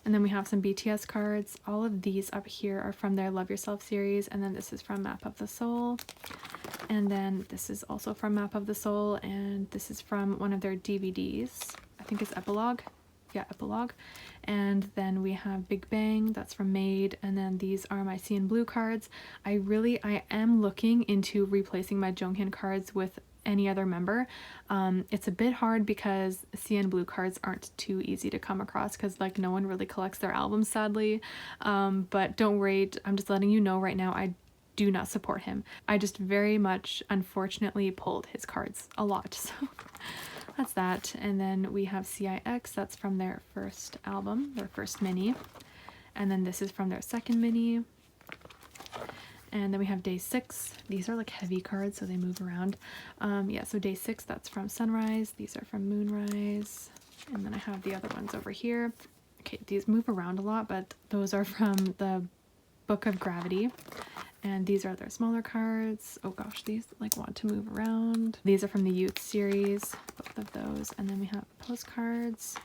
And then we have some BTS cards. All of these up here are from their Love Yourself series. And then this is from Map of the Soul. And then this is also from Map of the Soul. And this is from one of their DVDs. I think it's Epilogue. Yeah, Epilogue. And then we have Big Bang, that's from Made, and then these are my Cnblue cards. I am looking into replacing my Jonghyun cards with any other member. It's a bit hard because Cnblue cards aren't too easy to come across because like no one really collects their albums, sadly. But don't worry, I'm just letting you know right now, I do not support him. I just very much unfortunately pulled his cards a lot, so that's that. And then we have CIX, that's from their first album, their first mini. And then this is from their second mini. And then we have Day 6. These are like heavy cards, so they move around. Yeah, so Day 6, that's from Sunrise. These are from Moonrise. And then I have the other ones over here. Okay, these move around a lot, but those are from the Book of Gravity. And these are their smaller cards. Oh gosh, these like want to move around. These are from the Youth series, both of those. And then we have Postcards,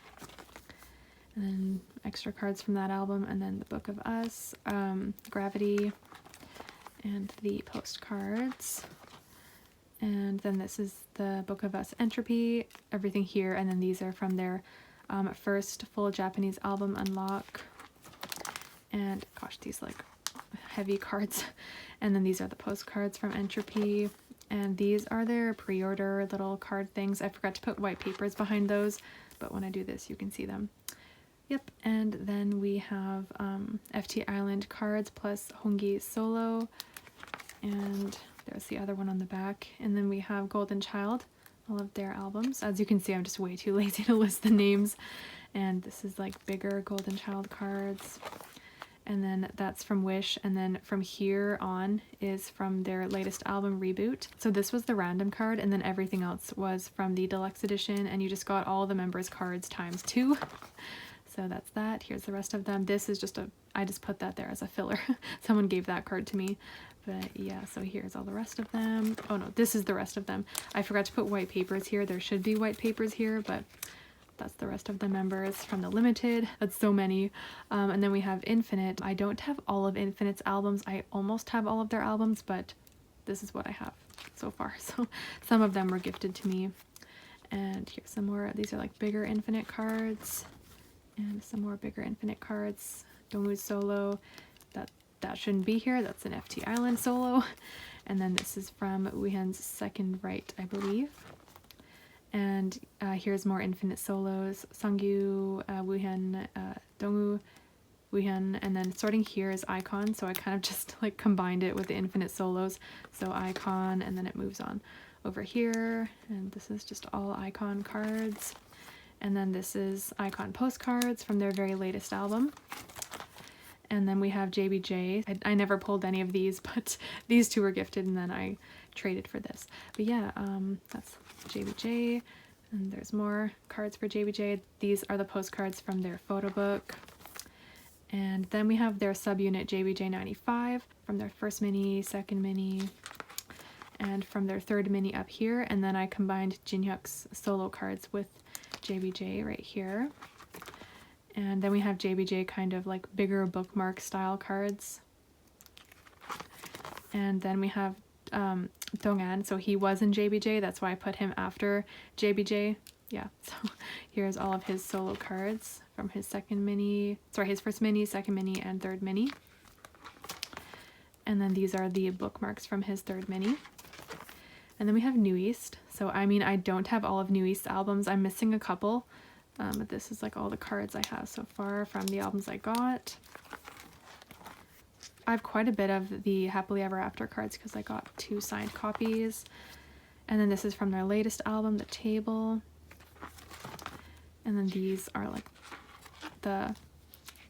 and then extra cards from that album, and then the Book of Us, Gravity, and the Postcards. And then this is the Book of Us Entropy, everything here. And then these are from their first full Japanese album, Unlock. And gosh, these like heavy cards. And then these are the postcards from Entropy, and these are their pre-order little card things. I forgot to put white papers behind those, but when I do this you can see them. Yep. And then we have FT Island cards plus Hongi solo, and there's the other one on the back. And then we have Golden Child, all of their albums. As you can see, I'm just way too lazy to list the names, and this is like bigger Golden Child cards. And then that's from Wish, and then from here on is from their latest album, Reboot. So this was the random card, and then everything else was from the deluxe edition, and you just got all the members' cards times 2. So that's that. Here's the rest of them. This is just I just put that there as a filler. Someone gave that card to me. But yeah, so here's all the rest of them. Oh no, this is the rest of them. I forgot to put white papers here. There should be white papers here, but that's the rest of the members from the Limited. That's so many. And then we have Infinite. I don't have all of Infinite's albums. I almost have all of their albums, but this is what I have so far. So some of them were gifted to me. And here's some more. These are like bigger Infinite cards. And some more bigger Infinite cards. Dongwoo's solo. That shouldn't be here. That's an FT Island solo. And then this is from Woohen's Second Right, I believe. And here's more Infinite solos. Sungyu, Woohen, Dongwoo, Woohen, and then starting here is Icon. So I kind of just like combined it with the Infinite solos. So Icon, and then it moves on over here. And this is just all Icon cards. And then this is Icon Postcards from their very latest album. And then we have JBJ. I never pulled any of these, but these two were gifted and then I traded for this. But yeah, that's JBJ. And there's more cards for JBJ. These are the postcards from their photo book. And then we have their subunit JBJ 95 from their first mini, second mini, and from their third mini up here. And then I combined Jinhyuk's solo cards with JBJ right here. And then we have JBJ kind of like bigger bookmark style cards. And then we have Donghan, so he was in JBJ, that's why I put him after JBJ. Yeah, so here's all of his solo cards from his second mini, sorry, his first mini, second mini, and third mini. And then these are the bookmarks from his third mini. And then we have New East. So I mean, I don't have all of New East's albums. I'm missing a couple. But this is like all the cards I have so far from the albums I got. I have quite a bit of the Happily Ever After cards because I got 2 signed copies. And then this is from their latest album, The Table. And then these are like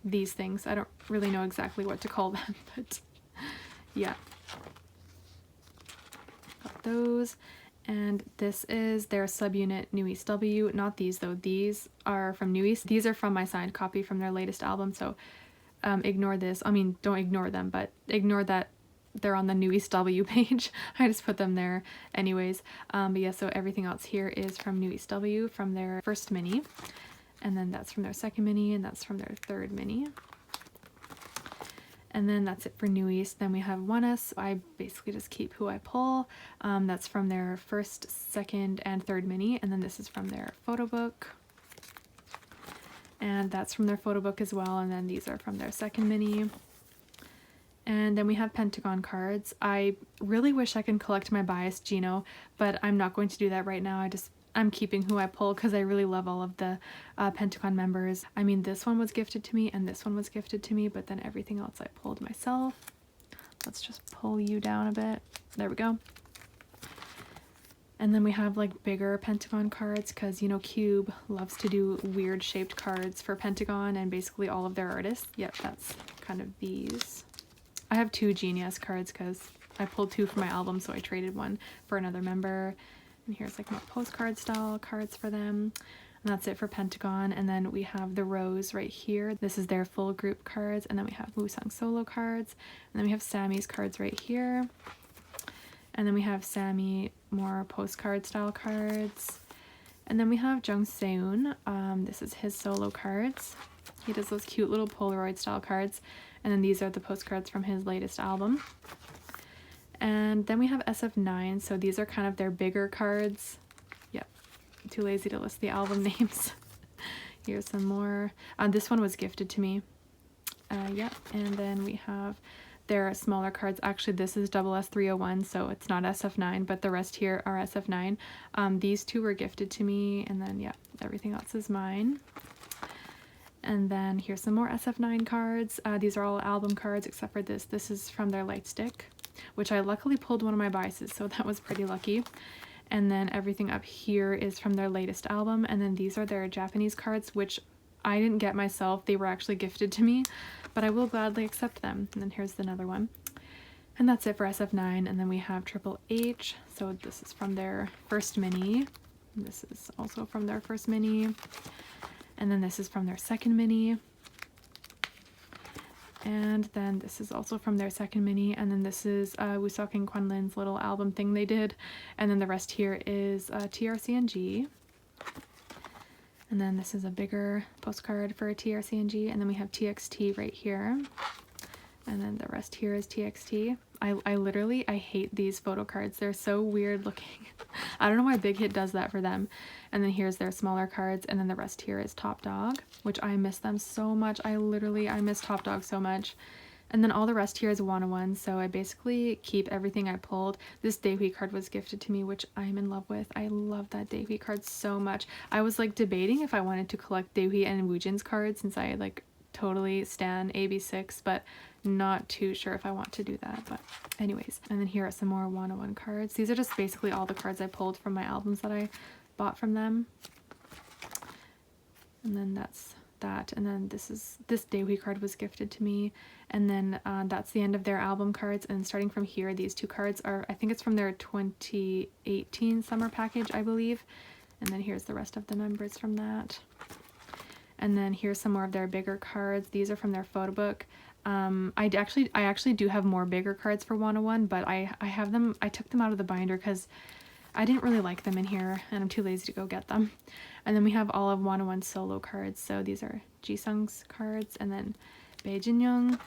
these things. I don't really know exactly what to call them, but yeah. Got those. And this is their subunit New East W. Not these though, these are from New East. These are from my signed copy from their latest album, so ignore this. I mean, don't ignore them, but ignore that they're on the New East W page. I just put them there anyways. But yeah, so everything else here is from New East W from their first mini. And then that's from their second mini, and that's from their third mini. And then that's it for New East. Then we have 1S. I basically just keep who I pull. That's from their first, second, and third mini. And then this is from their photo book. And that's from their photo book as well. And then these are from their second mini. And then we have Pentagon Cards. I really wish I could collect my biased Gino, but I'm not going to do that right now. I'm keeping who I pull because I really love all of the Pentagon members. I mean, this one was gifted to me and this one was gifted to me, but then everything else I pulled myself. Let's just pull you down a bit. There we go. And then we have like bigger Pentagon cards because, you know, Cube loves to do weird shaped cards for Pentagon and basically all of their artists. Yep, that's kind of these. I have 2 Genius cards because I pulled 2 for my album, so I traded one for another member. And here's like more postcard style cards for them. And that's it for Pentagon. And then we have the Rose right here. This is their full group cards. And then we have Woosung solo cards. And then we have Sammy's cards right here. And then we have Sammy, more postcard style cards. And then we have Jung Seun. This is his solo cards. He does those cute little Polaroid style cards. And then these are the postcards from his latest album. And then we have SF9, so these are kind of their bigger cards. Yep, too lazy to list the album names. Here's some more. This one was gifted to me. Yep, and then we have their smaller cards. Actually, this is SS301, so it's not SF9, but the rest here are SF9. These 2 were gifted to me, and then, yeah, everything else is mine. And then here's some more SF9 cards. These are all album cards except for this. This is from their light stick, which I luckily pulled one of my biases, so that was pretty lucky. And then everything up here is from their latest album, and then these are their Japanese cards, which I didn't get myself. They were actually gifted to me, but I will gladly accept them. And then here's another one. And that's it for SF9. And then we have Triple H. So this is from their first mini. This is also from their first mini. And then this is from their second mini. And then this is also from their second mini. And then this is Woosuk and Kwanlin's little album thing they did. And then the rest here is TRCNG. And then this is a bigger postcard for TRCNG, and then we have TXT right here. And then the rest here is TXT. I hate these photo cards. They're so weird looking. I don't know why Big Hit does that for them. And then here's their smaller cards, and then the rest here is Top Dog, which I miss them so much. I miss Top Dog so much. And then all the rest here is one-on-one, so I basically keep everything I pulled. This Daehui card was gifted to me, which I'm in love with. I love that Daehui card so much. I was like debating if I wanted to collect Daehui and Woojin's cards, since I like totally stan AB6, but not too sure if I want to do that. But anyways, and then here are some more one-on-one cards. These are just basically all the cards I pulled from my albums that I bought from them. And then that's that, and then this Daehui card was gifted to me, and then that's the end of their album cards. And starting from here, these two cards are, I think it's from their 2018 summer package, I believe. And then here's the rest of the members from that. And then here's some more of their bigger cards. These are from their photo book. I actually do have more bigger cards for 101, but I took them out of the binder because I didn't really like them in here, and I'm too lazy to go get them. And then we have all of 101 solo cards. So these are Jisung's cards, and then Bae Jinyoung,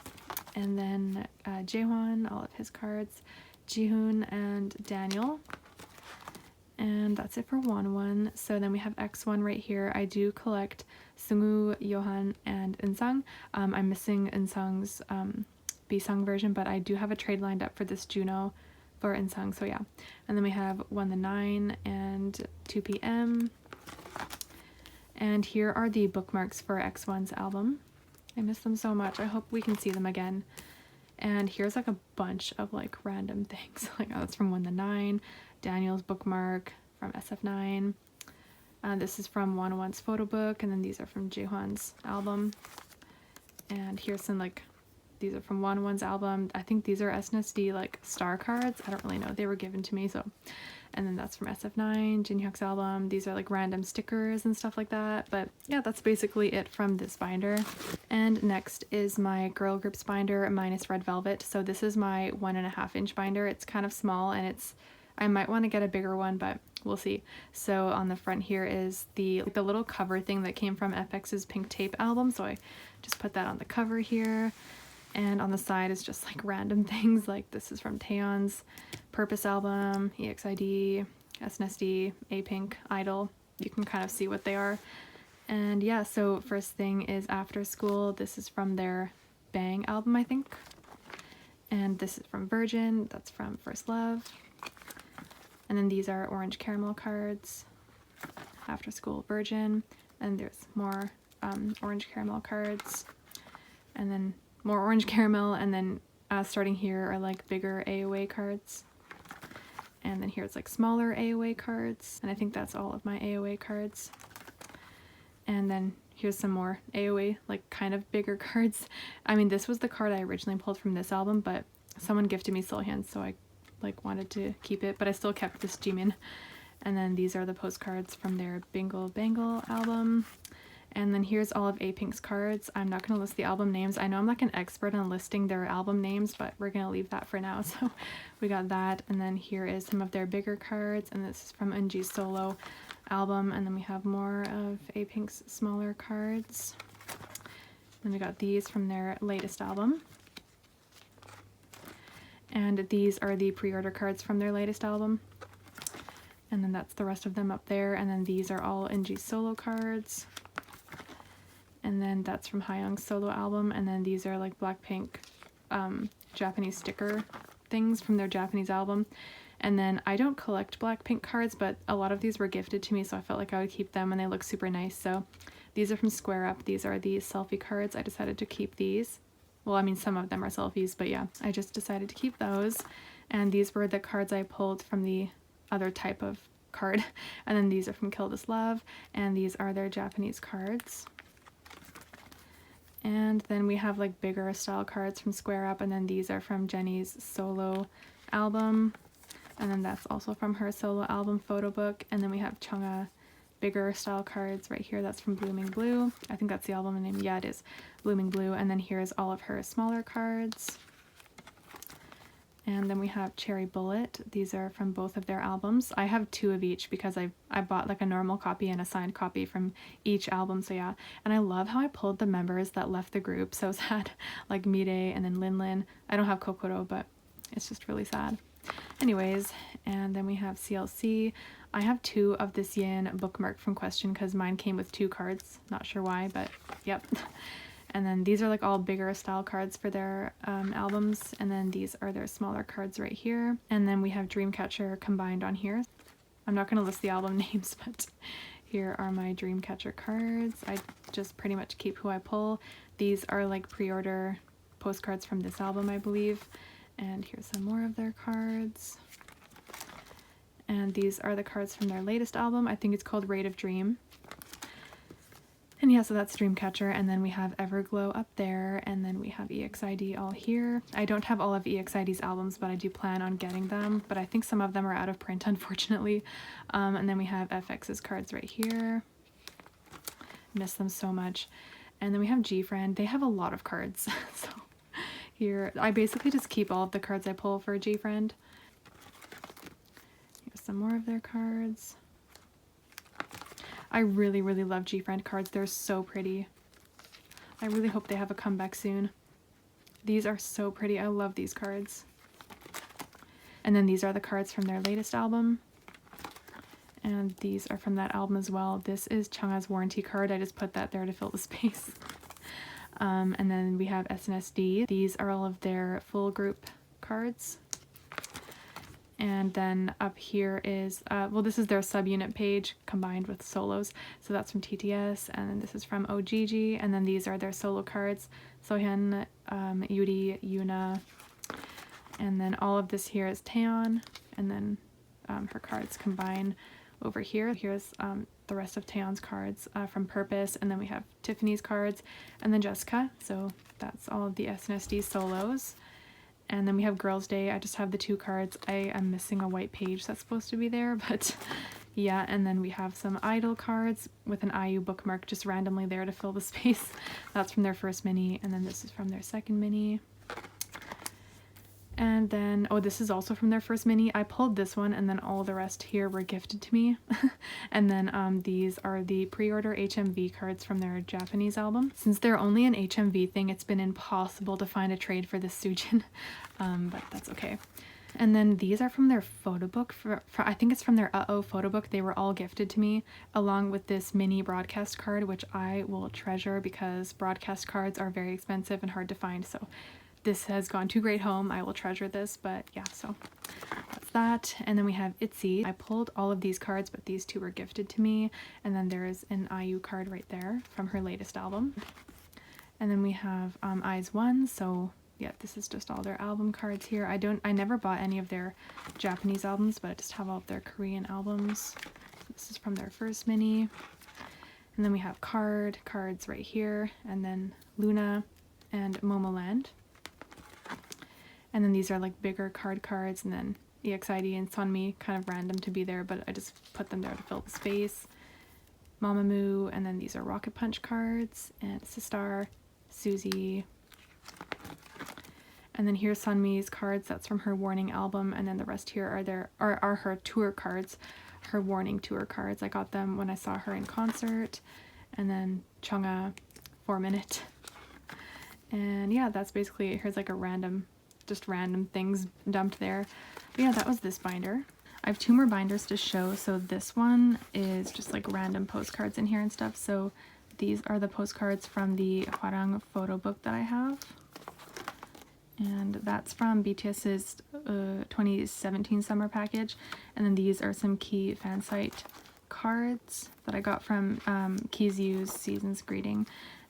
and then Jaehwan, all of his cards, Jihoon, and Daniel. And that's it for 101. So then we have X1 right here. I do collect Seungwoo, Yohan, and Eunseung. I'm missing Eunseung's B-Sung version, but I do have a trade lined up for this Juno for Eunseung, so yeah. And then we have 1 the 9 and 2 PM. And here are the bookmarks for X1's album. I miss them so much. I hope we can see them again. And here's like a bunch of like random things. Like, oh, that's from 1 the 9, Daniel's bookmark from SF9. This is from 101's photo book, and then these are from Jaehwan's album. And here's some like, these are from 101's album. I think these are SNSD like star cards. I don't really know. They were given to me, so. And then that's from SF9, Jin Hyuk's album. These are like random stickers and stuff like that. But yeah, that's basically it from this binder. And next is my girl groups binder minus Red Velvet. So this is my 1.5 inch binder. It's kind of small, and I might want to get a bigger one, but we'll see. So on the front here is the little cover thing that came from FX's Pink Tape album. So I just put that on the cover here. And on the side is just like random things, like this is from Taeyeon's Purpose album, EXID, SNSD, A-Pink, Idol. You can kind of see what they are. And yeah, so first thing is After School. This is from their Bang album, I think. And this is from Virgin. That's from First Love. And then these are Orange Caramel cards, After School, Virgin. And there's more Orange Caramel cards. And then more Orange Caramel, and then starting here are like bigger AOA cards. And then here's like smaller AOA cards, and I think that's all of my AOA cards. And then here's some more AOA, like kind of bigger cards. I mean, this was the card I originally pulled from this album, but someone gifted me Seolhyun, so I like wanted to keep it, but I still kept this Jimin. And then these are the postcards from their Bingle Bangle album. And then here's all of A-Pink's cards. I'm not going to list the album names. I know I'm like an expert on listing their album names, but we're going to leave that for now. So we got that. And then here is some of their bigger cards. And this is from Eunji's solo album. And then we have more of A-Pink's smaller cards. Then we got these from their latest album. And these are the pre-order cards from their latest album. And then that's the rest of them up there. And then these are all Eunji's solo cards. And then that's from Hayoung's solo album. And then these are like Blackpink Japanese sticker things from their Japanese album. And then I don't collect Blackpink cards, but a lot of these were gifted to me, so I felt like I would keep them, and they look super nice. So these are from Square Up. These are the Selfie cards. I decided to keep these. Well, I mean, some of them are selfies, but yeah, I just decided to keep those. And these were the cards I pulled from the other type of card. And then these are from Kill This Love, and these are their Japanese cards. And then we have like bigger style cards from Square Up, and then these are from Jennie's solo album, and then that's also from her solo album photo book. And then we have Chungha bigger style cards right here. That's from Blooming Blue. I think that's the album name. Yeah, it is Blooming Blue. And then here's all of her smaller cards. And then we have Cherry Bullet. These are from both of their albums. I have 2 of each because I bought like a normal copy and a signed copy from each album, so yeah. And I love how I pulled the members that left the group. So sad, like Mide and then Lin. I don't have Kokoro, but it's just really sad. Anyways, and then we have CLC. I have 2 of this yin bookmark from Question because mine came with 2 cards. Not sure why, but yep. And then these are like all bigger style cards for their albums. And then these are their smaller cards right here. And then we have Dreamcatcher combined on here. I'm not going to list the album names, but here are my Dreamcatcher cards. I just pretty much keep who I pull. These are like pre-order postcards from this album, I believe. And here's some more of their cards. And these are the cards from their latest album. I think it's called Rate of Dream. And yeah, so that's Dreamcatcher, and then we have Everglow up there, and then we have EXID all here. I don't have all of EXID's albums, but I do plan on getting them, but I think some of them are out of print, unfortunately. And then we have FX's cards right here. Miss them so much. And then we have G-Friend. They have a lot of cards, so here, I basically just keep all of the cards I pull for G-Friend. Here's some more of their cards. I really, really love G-Friend cards. They're so pretty. I really hope they have a comeback soon. These are so pretty. I love these cards. And then these are the cards from their latest album. And these are from that album as well. This is Chungha's warranty card. I just put that there to fill the space. And then we have SNSD. These are all of their full group cards. And then up here is, well, this is their subunit page combined with solos. So that's from TTS, and then this is from OGG, and then these are their solo cards. Sohyun, Yuri, Yuna, and then all of this here is Taeyeon, and then her cards combine over here. Here's the rest of Taeyeon's cards from Purpose, and then we have Tiffany's cards, and then Jessica. So that's all of the SNSD solos. And then we have Girls' Day. I just have the 2 cards. I am missing a white page that's supposed to be there, but yeah. And then we have some Idol cards with an IU bookmark just randomly there to fill the space. That's from their first mini, and then this is from their second mini. And then, oh, this is also from their first mini. I pulled this one, and then all the rest here were gifted to me. And then these are the pre-order HMV cards from their Japanese album. Since they're only an HMV thing, it's been impossible to find a trade for this Sujin, but that's okay. And then these are from their photo book. I think it's from their Uh-Oh photo book. They were all gifted to me, along with this mini broadcast card, which I will treasure because broadcast cards are very expensive and hard to find. So this has gone to great home. I will treasure this, but yeah, so that's that. And then we have ITZY. I pulled all of these cards, but these 2 were gifted to me. And then there is an IU card right there from her latest album. And then we have Eyes One. So yeah, this is just all their album cards here. I never bought any of their Japanese albums, but I just have all of their Korean albums. This is from their first mini. And then we have cards right here, and then Luna and Momoland. And then these are like bigger cards, and then EXID and Sunmi, kind of random to be there, but I just put them there to fill the space. Mamamoo, and then these are Rocket Punch cards, and Sistar, Suzy. And then here's Sunmi's cards, that's from her Warning album, and then the rest here are her tour cards, her Warning tour cards. I got them when I saw her in concert. And then Chungha, 4 Minute. And yeah, that's basically, here's like a random things dumped there. But yeah, that was this binder. I have 2 more binders to show. So this one is just like random postcards in here and stuff. So these are the postcards from the Hwarang photo book that I have. And that's from BTS's 2017 summer package. And then these are some key fan site cards that I got from Kizyu's Season's Greeting.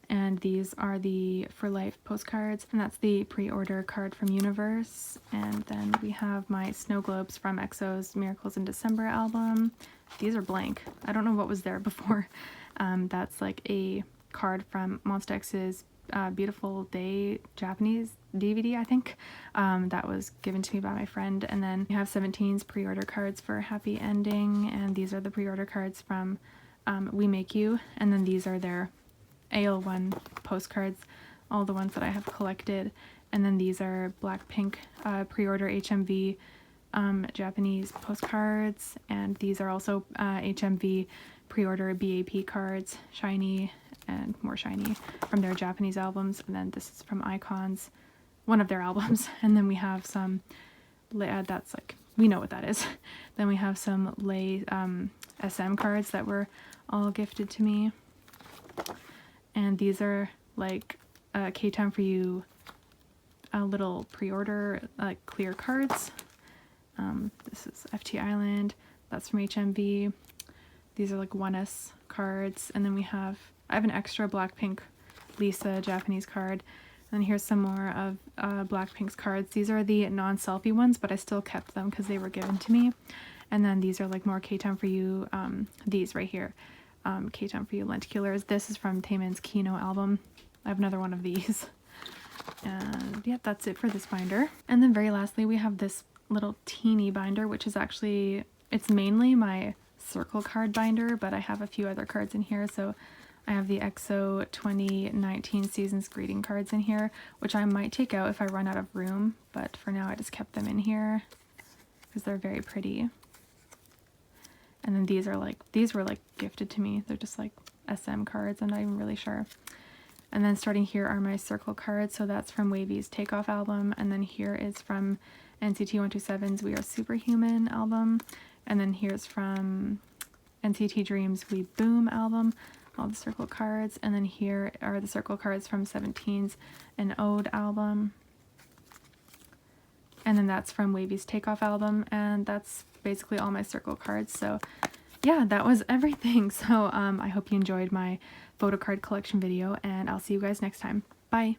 And these are the For Life postcards, and that's the pre-order card from Universe. And then we have my snow globes from EXO's Miracles in December album. These are blank. I don't know what was there before. That's like a card from Monsta X's Beautiful Day Japanese DVD, I think. That was given to me by my friend. And then we have 17's pre-order cards for Happy Ending, and these are the pre-order cards from We Make You. And then these are their AL1 postcards, all the ones that I have collected. And then these are Blackpink pre-order HMV Japanese postcards, and these are also HMV pre-order BAP cards, shiny and more shiny, from their Japanese albums. And then this is from Icons, one of their albums. And then we have some, that's like, we know what that is. Then we have some SM cards that were all gifted to me. And these are like K-Time For You little pre-order clear cards. This is FT Island, that's from HMV. These are like 1S cards. And then I have an extra Blackpink Lisa Japanese card. And here's some more of Blackpink's cards. These are the non-selfie ones, but I still kept them because they were given to me. And then these are like more K-Time For You, these right here, K-Time For You lenticulars. This is from Taemin's Kino album. I have another one of these. And yeah, that's it for this binder. And then very lastly, we have this little teeny binder, which is actually, it's mainly my circle card binder, but I have a few other cards in here. So I have the EXO 2019 Seasons Greeting cards in here, which I might take out if I run out of room, but for now I just kept them in here because they're very pretty. And then these were like gifted to me. They're just like SM cards, I'm not even really sure. And then starting here are my circle cards. So that's from Wavy's Takeoff album. And then here is from NCT 127's We Are Superhuman album. And then here's from NCT Dream's We Boom album, all the circle cards. And then here are the circle cards from 17's An Ode album. And then that's from Wavy's Takeoff album. And that's basically all my circle cards. So yeah, that was everything. So I hope you enjoyed my photo card collection video, and I'll see you guys next time. Bye!